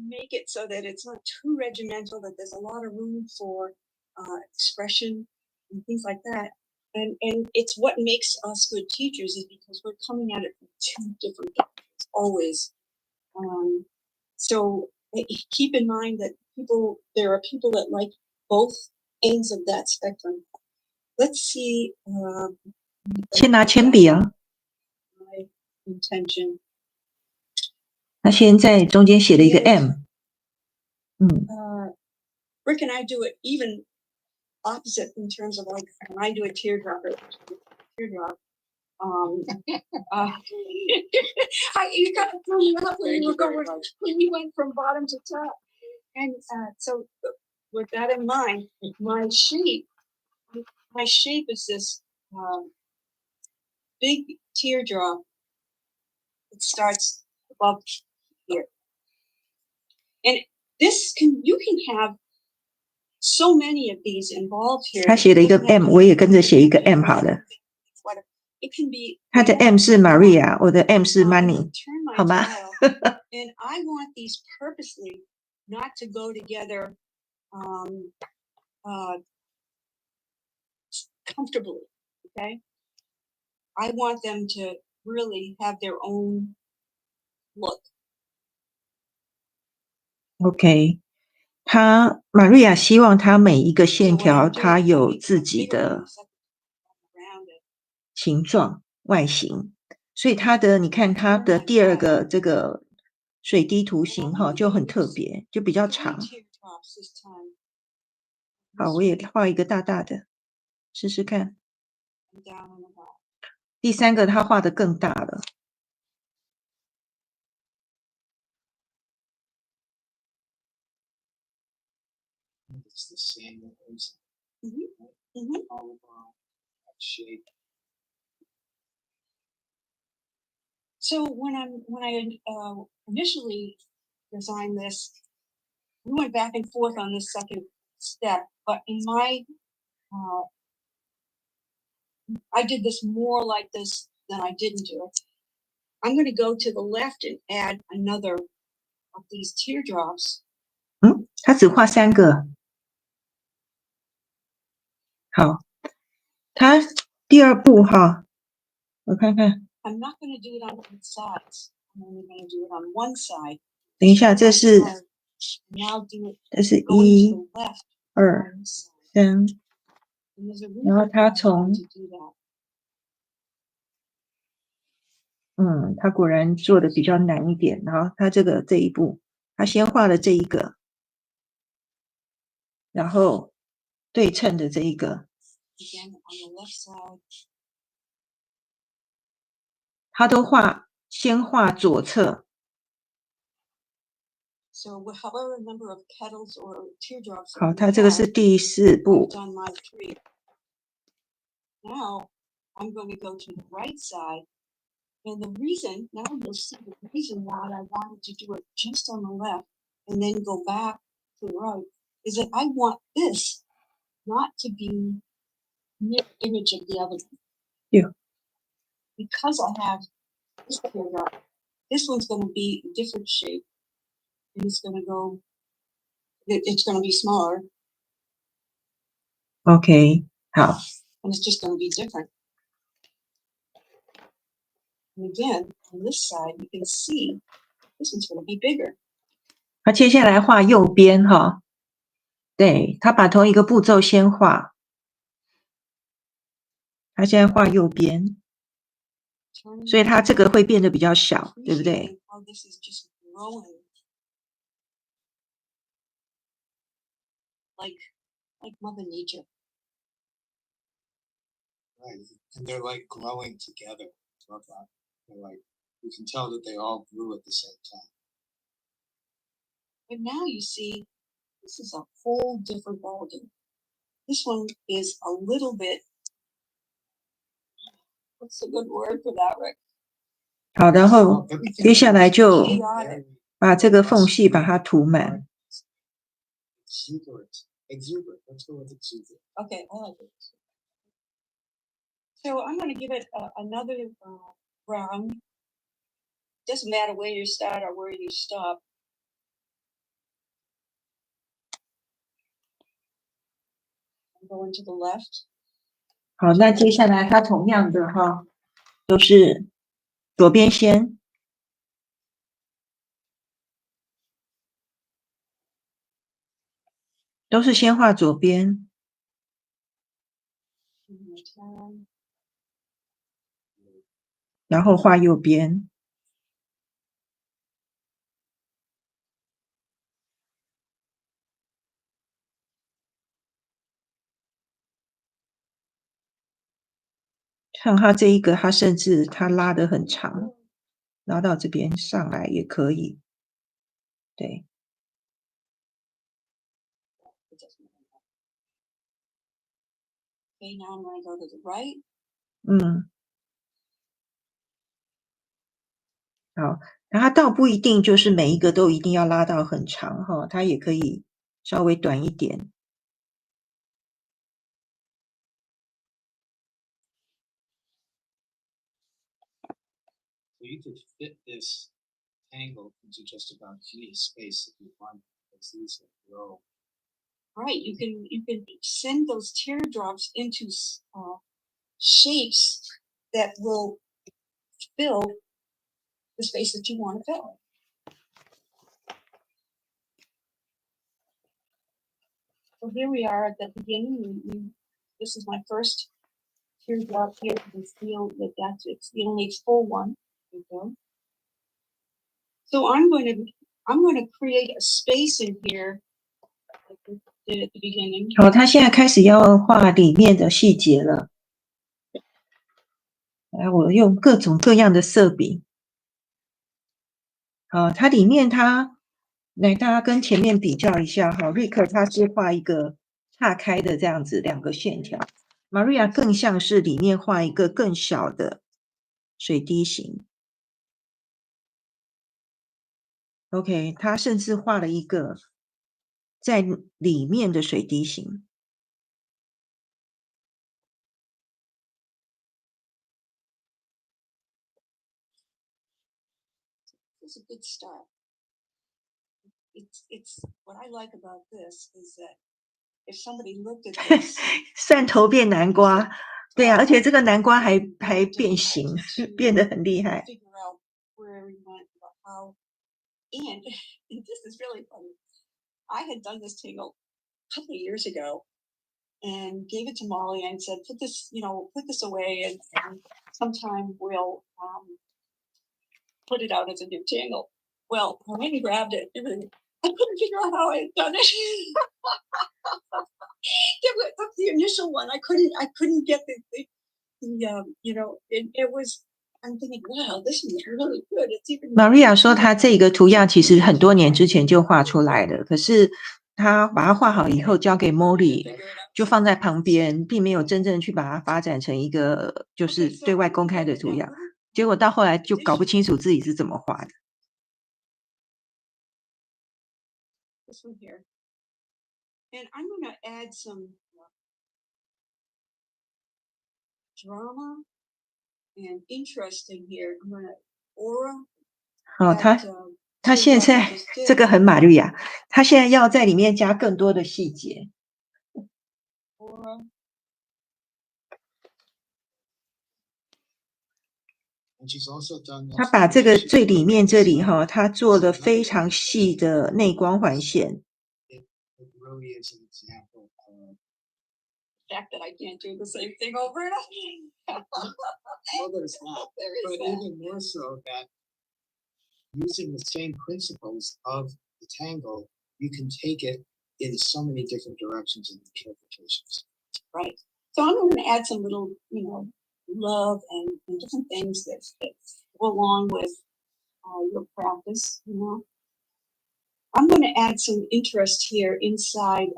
Make it so that it's not too regimental, that there's a lot of room for expression and things like that. And it's what makes us good teachers is because we're coming at it from two different directions, always. So keep in mind that there are people that like both ends of that spectrum. Let's see. 先拿铅笔啊， My intention. 他先在中间写了一个 M。 Rick and I do it even opposite in terms of like when I do a teardrop. You got to throw me up when you went from bottom to top. And so with that in mind, my shape is this big teardrop. It starts above here. And you can have so many of these involved here. 他写了一个 M， 我也跟着写一个 M 好了。 It can be. 他的 M 是 Maria， 我的 M 是 Money， Turn my 好吗？ dial, and I want these purposely not to go together comfortably. Okay, I want them to really have their own look. OK， Maria 希望他每一个线 So when 条 I'm doing 它有 something 自己 bigger 的 around it. 形状、外形，所以你看它的第二个这个水滴图形哈就很特别，就比较 Three 长。 teardrops this time. 好，我也画一个大大的，试试看。 And down on the bottom. 第三个他画的更大了。 It's the same. All that shape. So when I initially designed this, we went back and forth on this second step, but in my I did this more like this than I didn't do it. I'm going to go to the left and add another of these teardrops. 他只画3个。好，他第2步哈，我看看， I'm not going to do it on both sides. I'm only going to do it on one side. 等一下，这是 Now do it 这是 going 1、 to the left 2、 one side. 3， And there's a 然后 reason 他 why I 从 wanted to do that. 他果然做的比较难一点。然后他这一步，他先画了这一个，然后对称的这一个， Again, on the left side. 他都先画左侧。 So however number of petals or teardrops. 好， that 他 we 这个是 have, 第4 I've 步。 done my 3. Now I'm going to go to the right side. And the reason, now you'll see the reason why I wanted to do it just on the left and then go back to the right is that I want this not to be mirror image of the other one. Yeah. Because I have this teardrop, this one's going to be a different shape. And it's going to go, it's going to be smaller. OK， 好。 And it's just going to be different. And again, on this side, you can see this one's going to be bigger. 他接下来画右边哈，对，他把同一个步骤先画，他现在画右边，所以他这个会变得比较小，对不对？ How this is just growing. Like Mother Nature. Right. And they're like growing together. Love that. They're like, you can tell that they all grew at the same time. But now you see, this is a whole different ballgame. This one is a little bit, what's a good word for that, Rick? 好，然后 Everything 接下来就 Chaotic. 把这个缝隙把它涂满。 Exuberant. Exuberant. Let's go with exuberant. Okay, I like it. So I'm going to give it another round. Doesn't matter where you start or where you stop. I'm going to the left. 好，那接下来它同样的哈，都是左边先，都是先画左边， 然后画右边。 像它这一个，它甚至它拉得很长，拉到这边上来也可以。对， Okay, now I'm going to go to the right. 好，然后它倒不一定就是每一个都一定要拉到很长哈，它也可以稍微短一点。 So you could fit this tangle into just about any space if you want, because these will grow. Right, you can send those teardrops into shapes that will fill the space that you want to fill. So here we are at the beginning. This is my first teardrop here. You can feel that it's the only full one. There you go. So I'm going to create a space in here. Like we did at the beginning. 好，它现在开始要画里面的细节了。来，我用各种各样的色笔。好，它里面来大家跟前面比较一下哈，瑞克他是画一个岔开的这样子两个线条。Maria 更像是里面画一个更小的水滴形。OK， 他甚至画了一个在里面的水滴形。It's a good start. It's what I like about this is that if somebody looked at this, 蒜头变南瓜，对啊，而且这个南瓜还变形，变得很厉害。figure out where we went, how, and this is really funny. I had done this tangle a couple of years ago and gave it to Molly and said, put this away and sometime we'll put it out as a new tangle. Well, I went and grabbed it. I couldn't figure out how I had done it. That's the initial one. I couldn't get the it was. I'm thinking, wow, this is really good. It's even. Maria 说，她这个图样其实很多年之前就画出来了，可是她把它画好以后交给 Molly， 就放在旁边，并没有真正去把它发展成一个就是对外公开的图样。结果到后来就搞不清楚自己是怎么画的。This one here, and I'm going to add some drama and interesting here. I'm going to aura. 哦，他现在这个很玛利亚，他现在要在里面加更多的细节。Aura. 他把这个最里面这里哈，他做了非常细的内光环线。Fact that I can't do the same thing over and over. Well, there's that. But even more so that using the same principles of the tangle, you can take it in so many different directions and interpretations. Right. So I'm going to add some little, love and different things that go along with your practice. I'm going to add some interest here inside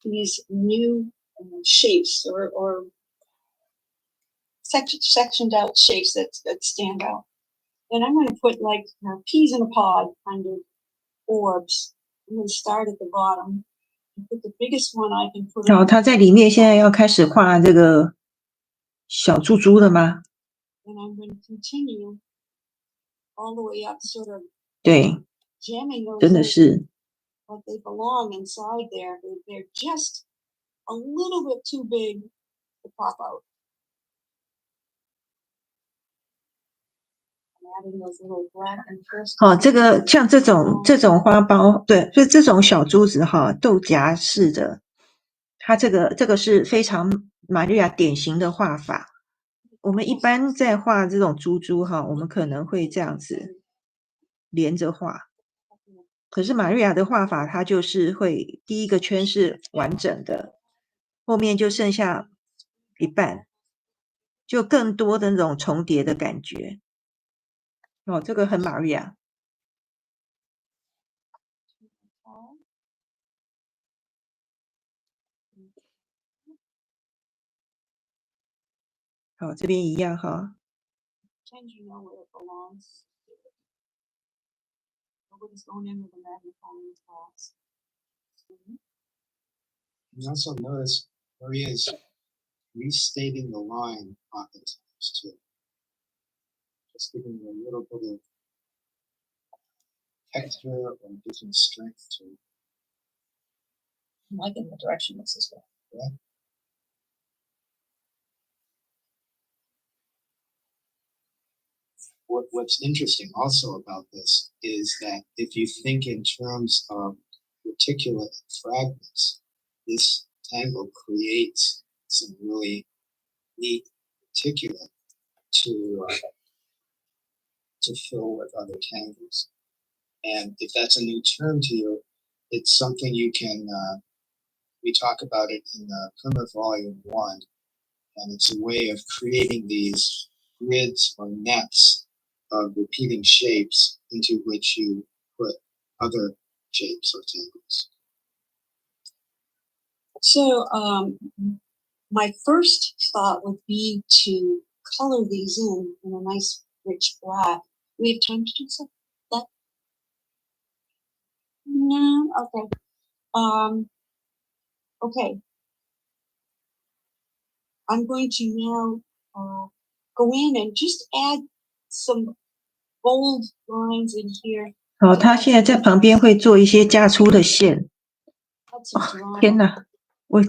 these new shapes or sectioned out shapes that stand out. And I'm going to put like peas in a pod kind of orbs. I'm going to start at the bottom and put the biggest one I can put. 然后他在里面现在要开始画这个小猪猪了吗？ And I'm going to continue all the way up, sort of 对， jamming those 真的 in 是。 like they belong inside there. They're just a little bit too big to pop out. Adding those little black and first. 好，这个像这种花苞，对，所以这种小珠子哈，豆荚式的，它这个是非常玛利亚典型的画法。我们一般在画这种珠珠哈，我们可能会这样子连着画。可是玛利亚的画法，它就是会第一个圈是完整的，后面就剩下一半，就更多的那种重叠的感觉。哦，这个很玛利亚。好，这边一样哈。You also notice Maria is restating the line oftentimes too. Just giving you a little bit of texture or different strength to it. I'm liking the direction this is going. Yeah. What's interesting also about this is that if you think in terms of reticulate fragments, this tangle creates some really neat reticulate to fill with other tangles. And if that's a new term to you, it's something you can, we talk about it in the Primer Volume 1, and it's a way of creating these grids or nets of repeating shapes into which you put other shapes or tangles. So my first thought would be to color these in a nice rich black. We have time to do so? That? No? Okay. Okay. I'm going to now go in and just add some bold lines in here. 好，他现在在旁边会做一些加粗的线。Add some drama. 天哪，我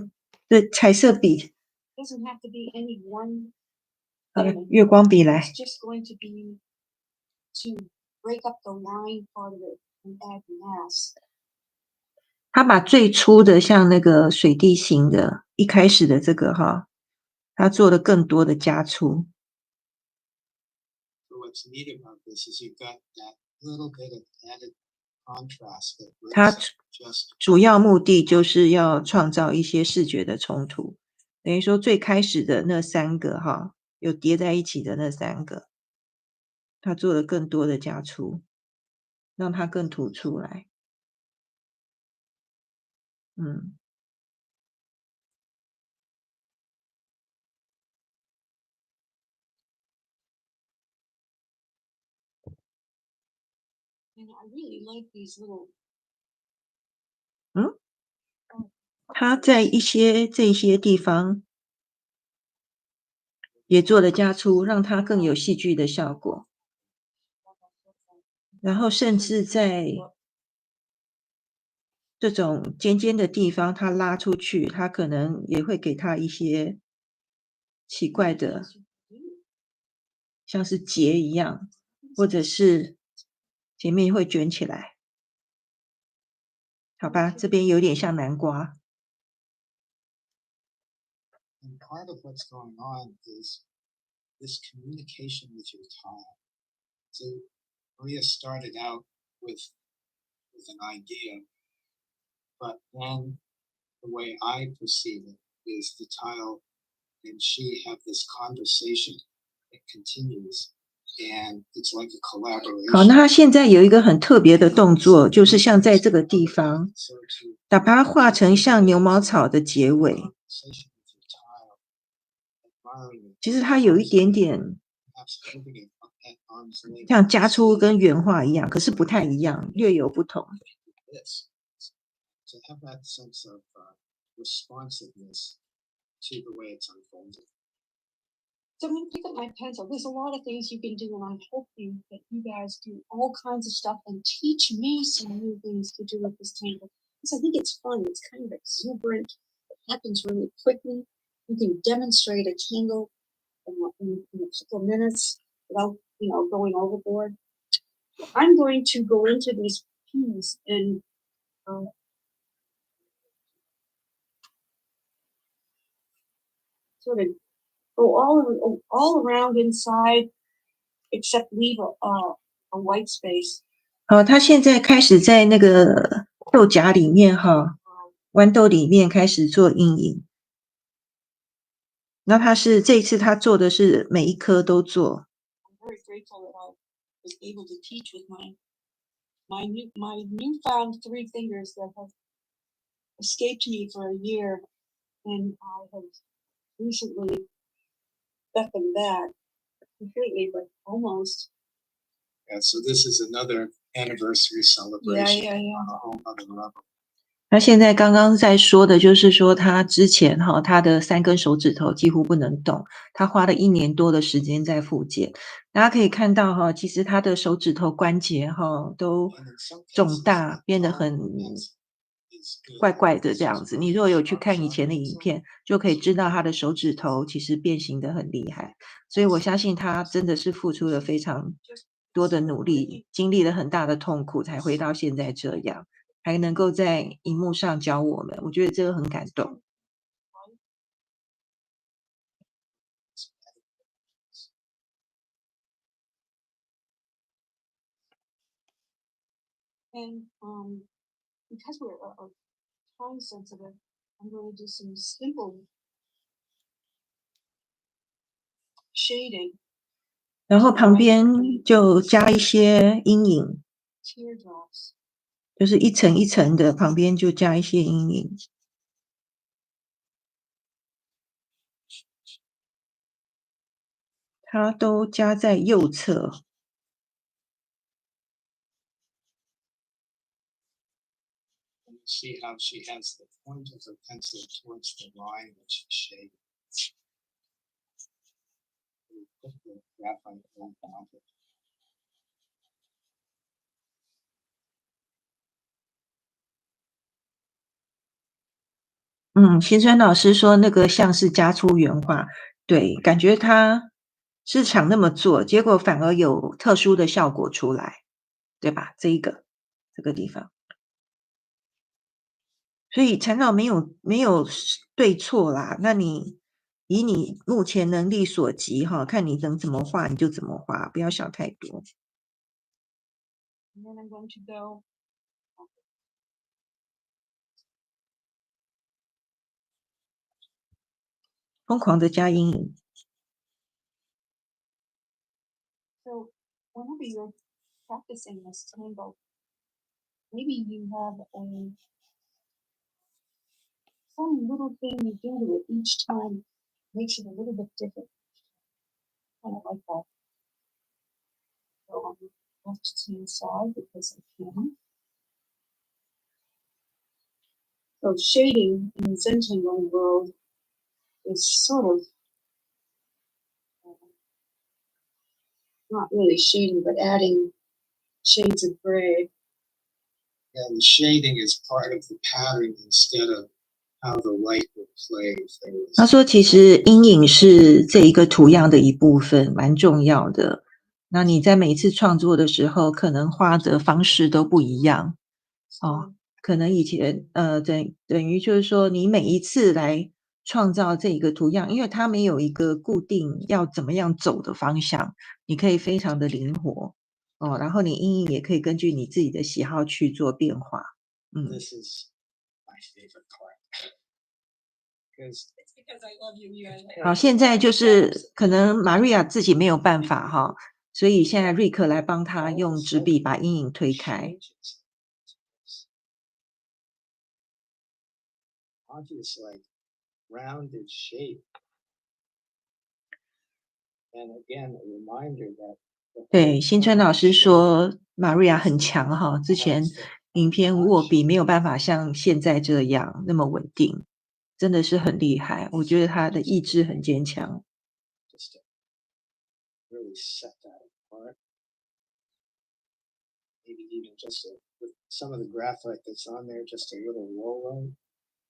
的彩色笔， Doesn't have to be any one 好了， thing. 月光笔来。 It's just going to be to break up the line part of it and add mass. 他把最初的像那个水滴形的，一开始的这个哈，他做了更多的加粗。 So what's neat about this is you've got that little bit of added contrast that 他 breaks up just 主要目的就是要创造一些视觉的冲突，等于说最开始的那3个哈，有叠在一起的那3个，他做了更多的加粗，让它更突出来。And I really like these little. 他在这些地方也做了加粗，让它更有戏剧的效果。然后甚至在这种尖尖的地方，它拉出去，它可能也会给它一些奇怪的，像是结一样，或者是前面会卷起来。好吧，这边有点像南瓜。 And part of what's going on is this communication with your tile. So Maria started out with an idea, but then the way I perceive it is the tile and she have this conversation that continues, and it's like a 好， collaboration. 那他现在有一个很特别的动作，就是像在这个地方， So to 把它画成像牛毛草的结尾。 conversation with your tile, admiring it, 其实它有一点点 perhaps holding it up at arm's length. 像加粗跟原画一样，可是不太一样，略有不同。 This. To have that sense of responsiveness to the way it's unfolding. So I'm gonna pick up my pencil. There's a lot of things you can do, and I'm hoping that you guys do all kinds of stuff and teach me some new things to do with this tangle. Because I think it's fun. It's kind of exuberant. It happens really quickly. You can demonstrate a tangle in a couple of minutes without, going overboard. I'm going to go into these peas and sort of go all around inside, except leave a white space. 好，他现在开始在那个豆荚里面哈，豌豆里面开始做阴影。那这一次他做的是每一颗都做。 I'm very grateful that I was able to teach with my newfound 3 fingers that have escaped me for a year, and I have recently got them back completely, but almost. Yeah, so this is another anniversary celebration Yeah. on a whole other level. 他现在刚刚在说的就是说，他之前哈，他的3根手指头几乎不能动，他花了1年多的时间在复健。大家可以看到哈，其实他的手指头关节哈都 And in some 肿 cases, 大，变得很 is good. 怪怪的这样子。你如果有去看以前的影片，就可以知道他的手指头其实变形得很厉害。所以我相信他真的是付出了非常多的努力，经历了很大的痛苦，才会到现在这样，还能够在荧幕上教我们，我觉得这个很感动。 And because we're time sensitive, I'm going to do some simple shading, 然后旁边就加一些阴影， teardrops. 就是一层一层的，旁边就加一些阴影。它都加在右侧。See how she has the point of her pencil towards the line that she's shading. We put the graphite on it. 新春老师说那个像是加粗原画，对，感觉他是想那么做，结果反而有特殊的效果出来，对吧？这个地方，所以缠绕没有对错啦。那你以你目前能力所及哈，看你能怎么画你就怎么画，不要想太多。And then I'm going to go. 疯狂的加阴影。So whenever you're practicing this tangle, maybe you have some little thing you do to it each time makes it a little bit different. Kind of like that. So on the left-hand side because I can. So shading in the Zentangle world is sort of not really shading, but adding shades of gray. Yeah, the shading is part of the pattern instead of how the light would play. 他说其实阴影是这一个图样的一部分，蛮重要的。那你在每一次创作的时候，可能画的方式都不一样。可能以前等于就是说你每一次来创造这一个图样，因为它没有一个固定要怎么样走的方向，你可以非常的灵活。然后你阴影也可以根据你自己的喜好去做变化。This is my favorite part. It's because I love you. 好，现在就是可能 Maria 自己没有办法哈，所以现在瑞克来帮他用纸笔把阴影推开。Onto this like rounded shape. And again, a reminder that 对，新春老师说 Maria 很强哈，之前影片握笔没有办法像现在这样那么稳定，真的是很厉害，我觉得他的意志很坚强。Just to really set that apart. Maybe even just with some of the graphite that's on there, just a little roll.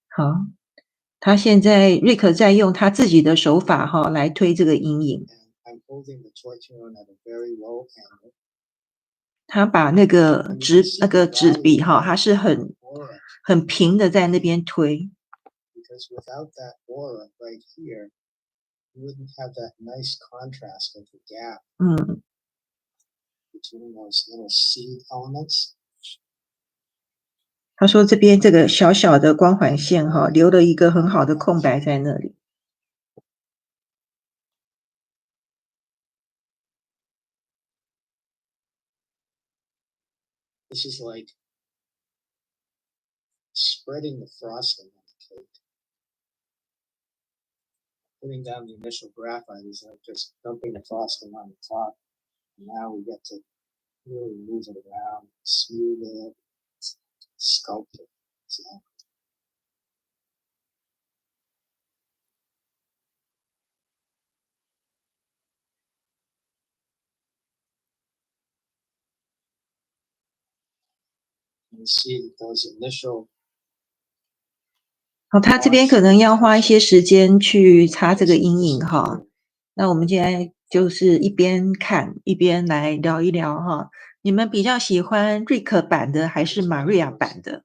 好，他现在瑞克在用他自己的手法哈来推这个阴影。I'm holding the torch on at a very low angle. 他把那个纸笔哈，它是很平的在那边推。Because without that aura right here, you wouldn't have that nice contrast of the gap between those little seed elements. 他说这边这个小小的光环线哈，留了一个很好的空白在那里。This is like spreading the frosting on the cake. Putting down the initial graphite is like just dumping the frosting on the top. And now we get to really move it around, smooth it, sculpt it. So, you see that those initial 好，他这边可能要花一些时间去擦这个阴影哈。那我们现在就是一边看一边来聊一聊哈。你们比较喜欢瑞克版的还是 Maria 版的？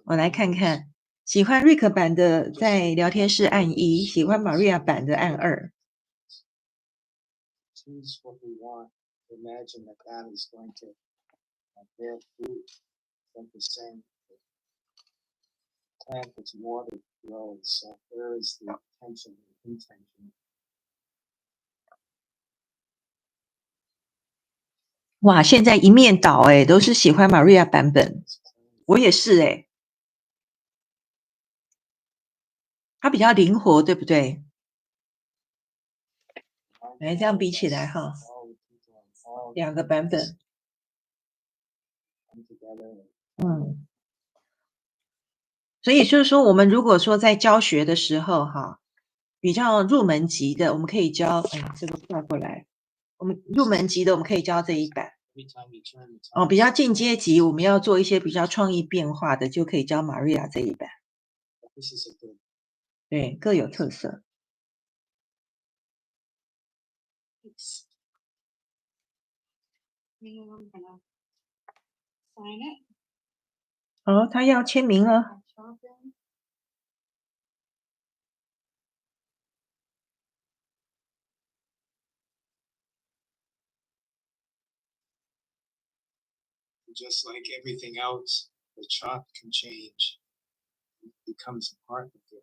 我来看看，喜欢瑞克版的在聊天室按1，喜欢 Maria 版的按2。choose what we want. Imagine that that is going to bear fruit from the same plant that's water grows. So where is the attention and intention? 哇，现在一面倒都是喜欢 Maria 版本，我也是它比较灵活，对不对？来这样比起来哈，两个版本，嗯，所以就是说，我们如果说在教学的时候哈，比较入门级的，我们可以教，这个换过来，我们入门级的我们可以教这一版。哦，比较进阶级，我们要做一些比较创意变化的，就可以教 Maria 这一版。对，各有特色。好，他要签名了。Just like everything else, the chalk can change. It becomes part of the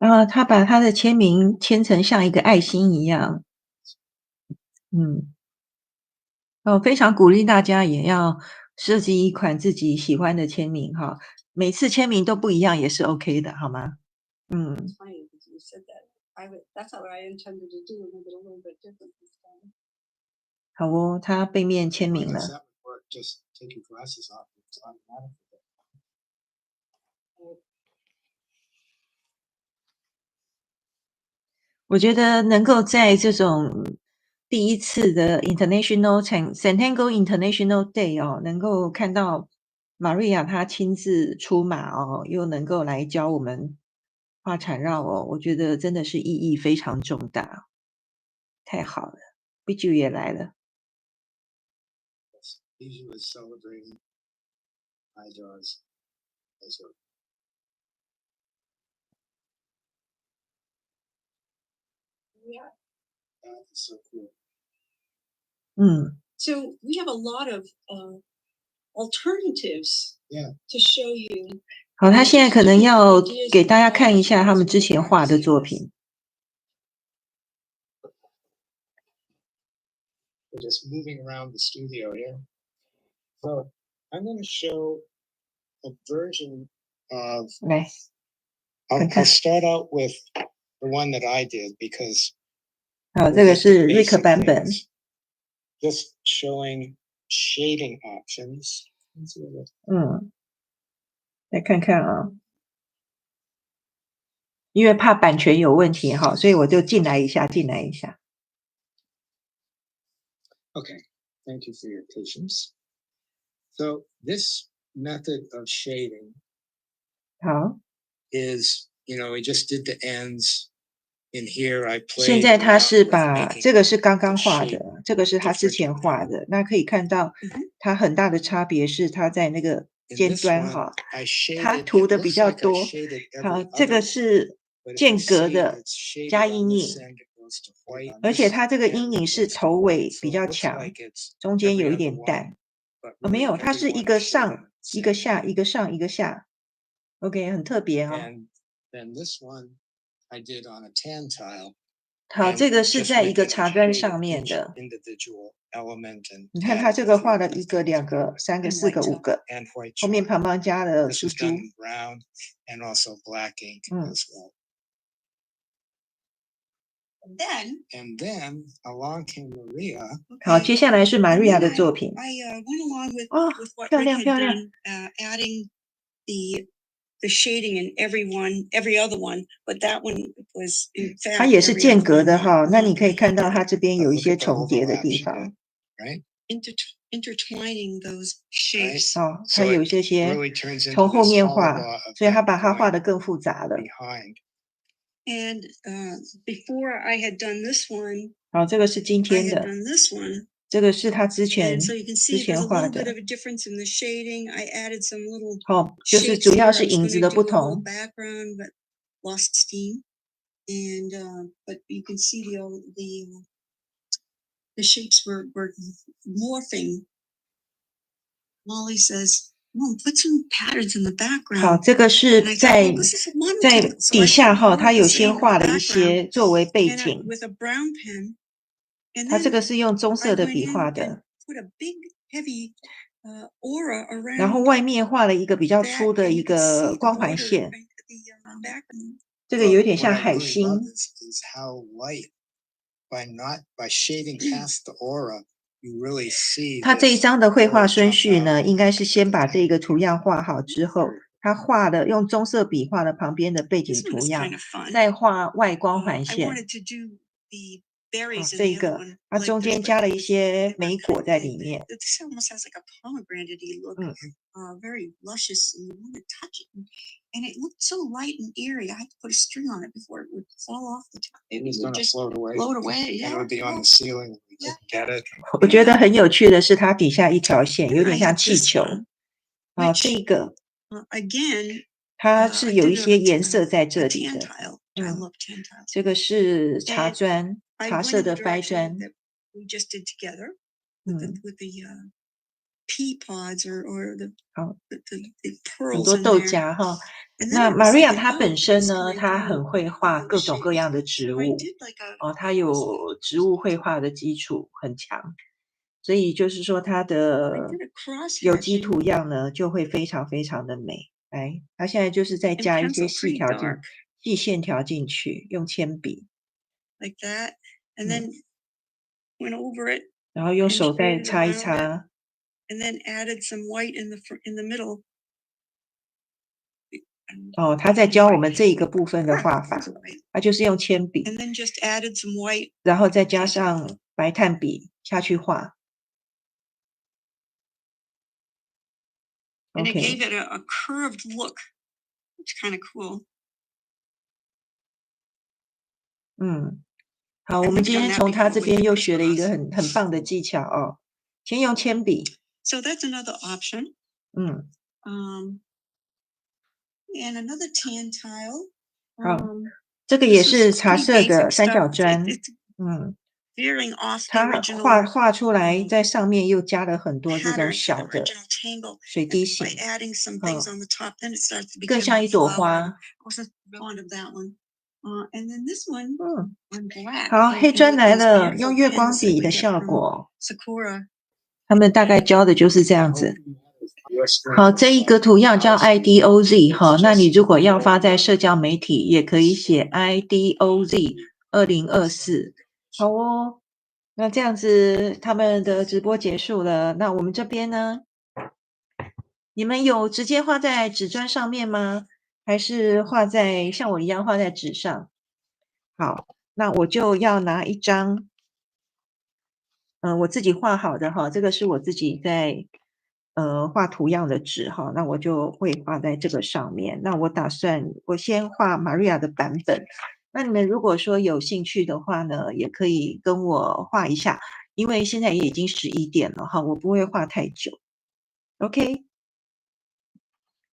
artwork. 他把他的签名签成像一个爱心一样。非常鼓励大家也要设计一款自己喜欢的签名哈，每次签名都不一样也是 OK 的，好吗？好哦，他背面签名了。我觉得能够在这种第一次的 International Centennial International Day 哦，能够看到 Maria 她亲自出马哦，又能够来教我们画缠绕哦，我觉得真的是意义非常重大，太好了。Biju 也来了。Biju is celebrating Ijar's as that is so cool. So we have a lot of alternatives. Yeah. To show you. 好，他现在可能要给大家看一下他们之前画的作品。We're just moving around the studio here. So I'm going to show a version of. 来， I'll start out with the one that I did because. 好，这个是 Rick 版本。Just showing shading options. 来看看啊，因为怕版权有问题哈，所以我就进来一下。Okay, thank you for your patience. So this method of shading 好 is, we just did the ends in here. I played. 现在他是把这个是刚刚画的，这个是他之前画的，那可以看到它很大的差别是它在那个尖端哈，它涂的比较多。好，这个是间隔的加阴影，而且它这个阴影是头尾比较强，中间有一点淡。没有，它是一个上一个下，一个上一个下。OK， 很特别啊。好，这个是在一个茶砖上面的。你看它这个画了1个、2个、3个、4个、5个，后面旁边加了珠珠。And then along came Maria. 好，接下来是 Maria 的作品。漂亮漂亮。Adding the shading in every other one, but that one was in fact. 它也是间隔的哈，那你可以看到它这边有一些重叠的地方。Right. Intertwining those shapes. 它有这些从后面画，所以它把它画得更复杂了。And before I had done this one. 好，这个是今天的。I had done this one. 这个是他之前画的。好，就是主要是影子的不同。Lost steam, and but you can see the shapes were morphing. Molly says, "Mom, put some patterns in the background." 好，这个是在底下哈，他有先画了一些作为背景。With a brown pen. 他这个是用棕色的笔画的。aura 然后 around 外面画了一个比较 that, 粗的 and 一 you can see 个 the 光环 border 线， right at the background. 这个有 But 点 what 像 I 海 really love 星。 is how light by shading past the aura, you really see 他这一 this 张的绘画 aura 顺 jump 序 out 呢， of 应该是 the 先把 tank. 这个图样画好之后，他画了用棕色笔画了旁边的背景 This one 图 is 样， kind of fun. 再画外光环 I 线。 wanted to do the 好， berries in 这 the 一 other 个 one 它 like 中 this, 间 but 加了一 they 些 were 莓 kind 果 of 在 they, 里面。 this almost has like a pomegranate look, 嗯， very luscious, and you want to touch it, and it looked so light and airy. I had to put a string on it before it would fall off the top. It It was would gonna just float away. float away. And it Yeah, would be on yeah, the ceiling. We yeah, couldn't get it. 我觉得很有趣的是，它底下一条线 And 有 I 点像 have 气 this 球。 one, 好， which 这一个 again, 它 I 是有一 did 些 a 颜色在 a 这里 tan 的。 tile. I 嗯， love tan tiles. 这个是茶 And 砖， I 茶 went 色 in the 的白 direction 砖。 that we just did together with the 嗯， with the pea pods or好， the 很 pearls 多 in 豆 there. 荚哈。 And then 那 I was Maria thinking, 她 oh, 本身 this 呢， could 她 do 很会画 those 各种各 shapes. 样的植 So I 物。 did like a 哦，她有植物绘画的基础很强，所以就是说她 I 的 did a cross 有机 hatching 图样呢就会非常非常的美。来，她现在就是在 in 加一些 pencil, 细 pretty 条进 dark 细线条进去，用铅笔， like that, and 嗯， then went over it 然后用 and 手再 shaded 擦一 around it, 擦。 and then added some white in the middle. 哦，她在教我 White, 们这一个部分的画 it 法， was white, 她就是用铅笔， and then just added some white, 然后再加上白炭笔下去画。 and it OK， gave it a curved look, which kind of cool. 嗯，好， I've 我们 never 今 done 天 that 从她 before 这 with 边 the 又学了一个 crisscross. 很棒的技巧哦。先用铅笔， So that's another option. 嗯， And another tan tile. 好， Um, 这个也 this 是 is 茶 pretty 色的 basic 三 stuff. 角 It's, 砖， it's 嗯， veering off the 它 original 画出来，在上面又加了很多这种 pattern, 小 the 的 original tangle. 水 And 滴 by 形， adding some 嗯， things on the top, then it starts to 更 become 像 a 一朵 flower. 花。 I wasn't fond of that one. And then this one 嗯， on black. 好， and 黑砖 with 来 those 了， beautiful 用月光 pens that 笔 we 的 get 效 from 果， Sakura. 他们大概教的就是这 I 样 hope 子。 your screen 好， was 这一个 like 图样叫 our screen. IDOZ 哈， It's 那你 just 如果要发 all 在 white. 社交媒体，也可以写 IDOZ 2024。好哦，那这样子他们的直播结束了，那我们这边呢？你们有直接画在纸砖上面吗？还是画在像我一样画在纸上？好，那我就要拿一张，我自己画好的哈，这个是我自己在画图样的纸哈，那我就会画在这个上面。那我打算我先画 Maria 的版本，那你们如果说有兴趣的话呢，也可以跟我画一下，因为现在也已经11点了哈，我不会画太久。OK，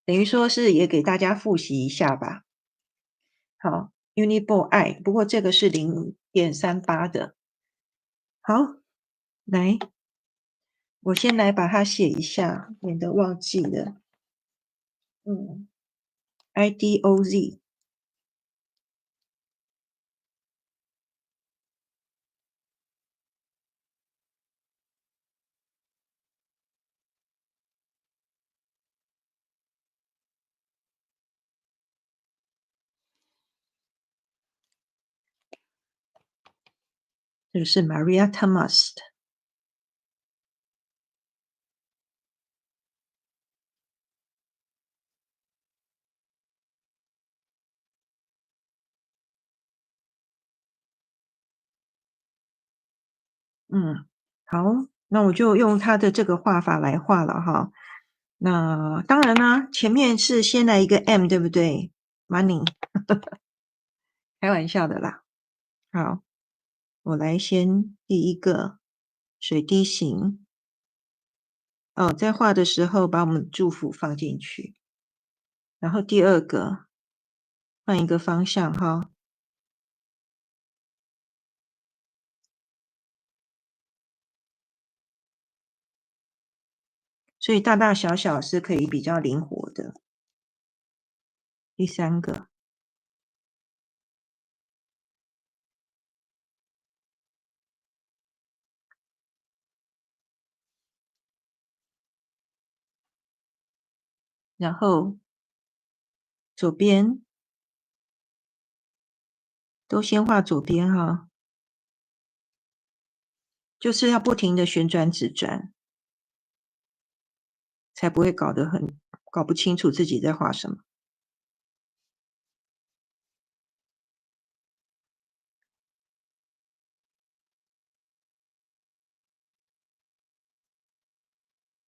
等于说是也给大家复习一下吧。好 ，Uniball I， 不过这个是0.38的。好，来。我先来把它写一下，免得忘记了。IDOZ。这个是 Maria Thomas 的。好，那我就用他的这个画法来画了哈。那当然啦，前面是先来一个 M， 对不对 ？Money， 开玩笑的啦。好，我来先第一个水滴形。哦，在画的时候把我们祝福放进去，然后第二个换一个方向哈。所以大大小小是可以比较灵活的。第三个，然后左边都先画左边哈，就是要不停的旋转纸砖，才不会搞不清楚自己在画什么。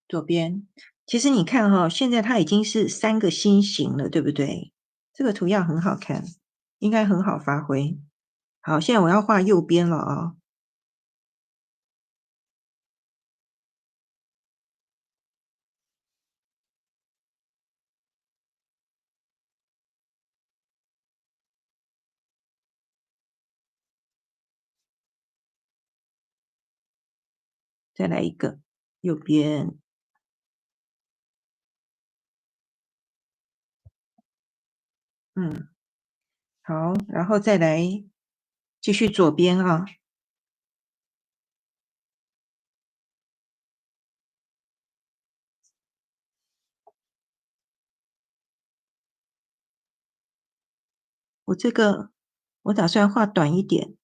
左边，其实你看哈，现在它已经是3个心形了，对不对？这个图样很好看，应该很好发挥。好，现在我要画右边了啊。再来一个，右边。好，然后再来继续左边啊。我这个我打算画短一点，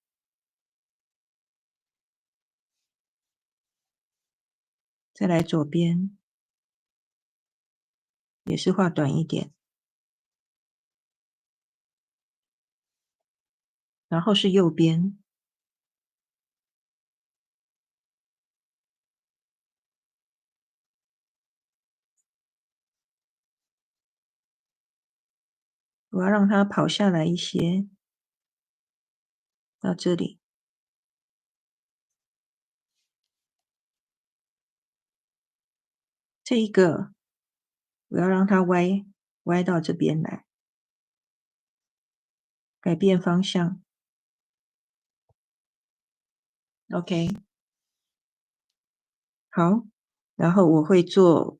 再来左边，也是画短一点，然后是右边。我要让它跑下来一些，到这里。这一个我要让它歪到这边来，改变方向。OK， 好，然后我会做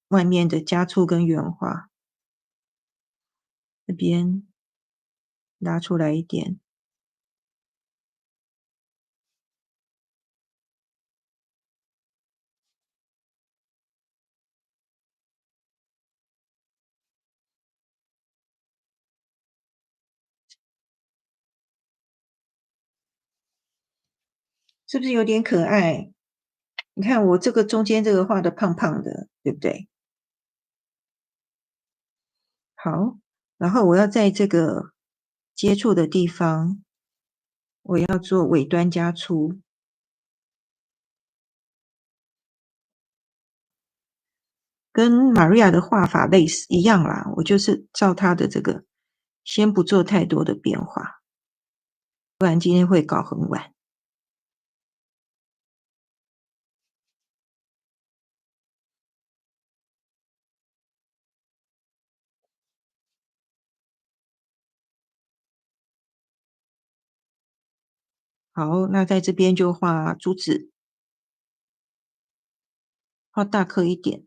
外面的加粗跟圆画，这边拉出来一点。是不是有点可爱？你看我这个中间这个画的胖胖的，对不对？好，然后我要在这个接触的地方，我要做尾端加粗。跟 Maria 的画法类似一样啦，我就是照她的这个，先不做太多的变化，不然今天会搞很晚。好，那在这边就画珠子，画大颗一点。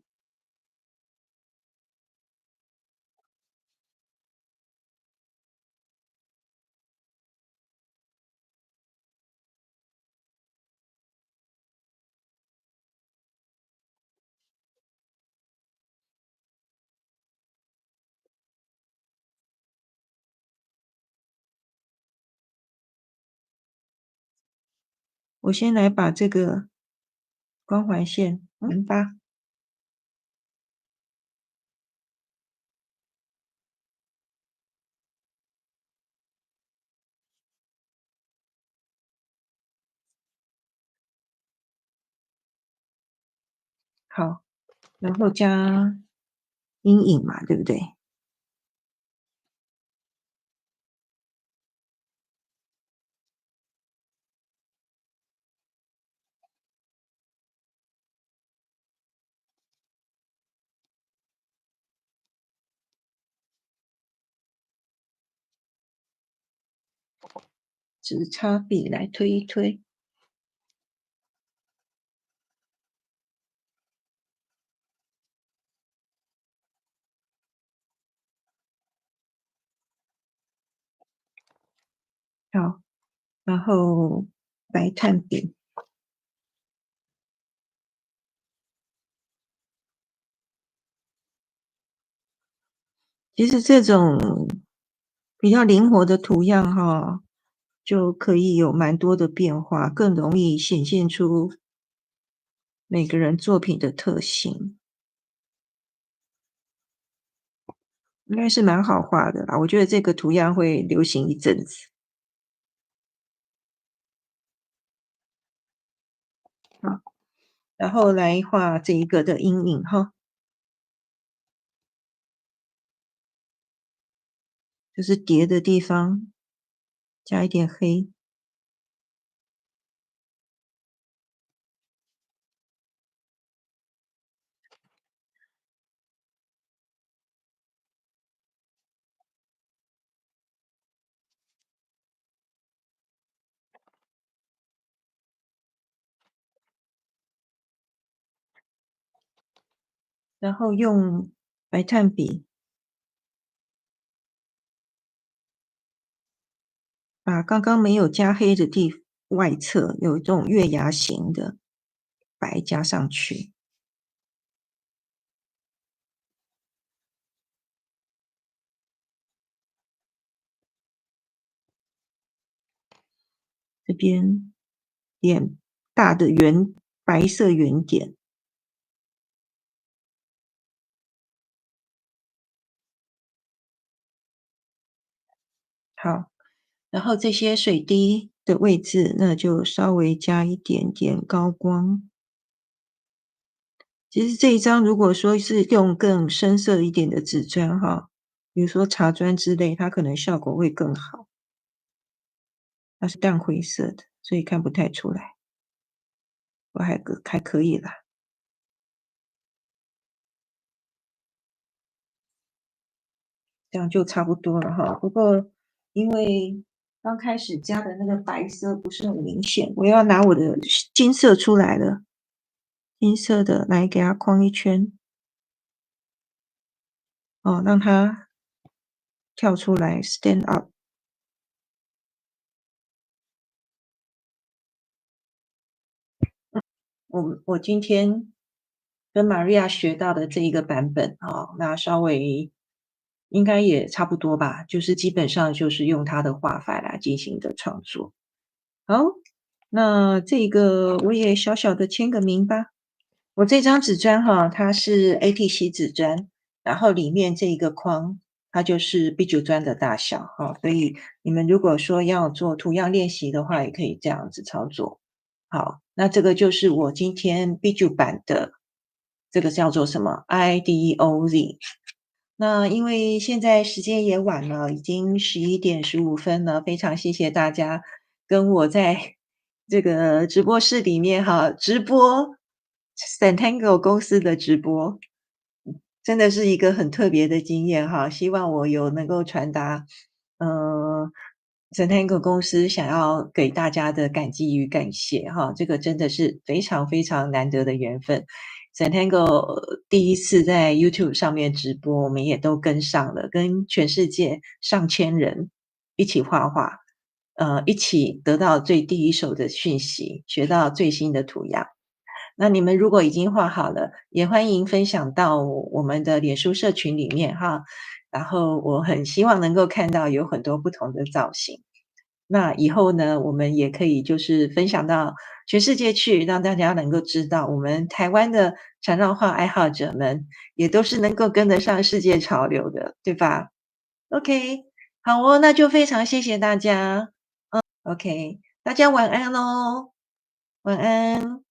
我先来把这个光环线引发。好，然后加阴影嘛，对不对？直插笔来推一推。好，然后白炭笔。其实这种比较灵活的图样哈，就可以有蛮多的变化，更容易显现出每个人作品的特性。应该是蛮好画的啦，我觉得这个图样会流行一阵子。好，然后来画这一个的阴影哈，就是叠的地方加一点黑。然后用白炭笔把刚刚没有加黑的外侧有这种月牙形的白加上去。这边点大的白色圆点。好，然后这些水滴的位置，那就稍微加一点点高光。其实这一张如果说是用更深色一点的纸砖哈，比如说茶砖之类，它可能效果会更好。它是淡灰色的，所以看不太出来。我还可以啦。这样就差不多了哈。不过因为刚开始加的那个白色不是很明显，我要拿我的金色出来了，金色的来给它框一圈。哦，让它跳出来 stand up。我今天跟 Maria 学到的这一个版本啊，那稍微应该也差不多吧，就是基本上就是用她的画法来进行的创作。好，那这个我也小小的签个名吧。我这张纸砖哈，它是 ATC 纸砖，然后里面这一个框，它就是 B9砖的大小哈，所以你们如果说要做图样练习的话，也可以这样子操作。好，那这个就是我今天 B9版的，这个叫做什么 IDOZ。那因为现在时间也晚了，已经11:15了，非常谢谢大家跟我在这个直播室里面哈，直播 Zentangle 公司的直播，真的是一个很特别的经验哈，希望我有能够传达，Zentangle 公司想要给大家的感激与感谢哈，这个真的是非常非常难得的缘分。Zentangle 第一次在 YouTube 上面直播，我们也都跟上了，跟全世界上千人一起画画，一起得到最第一手的讯息，学到最新的图样。那你们如果已经画好了，也欢迎分享到我们的脸书社群里面哈。然后我很希望能够看到有很多不同的造型。那以后呢，我们也可以就是分享到全世界去，让大家能够知道，我们台湾的缠绕画爱好者们也都是能够跟得上世界潮流的，对吧？OK，好哦，那就非常谢谢大家。OK，大家晚安喽，晚安。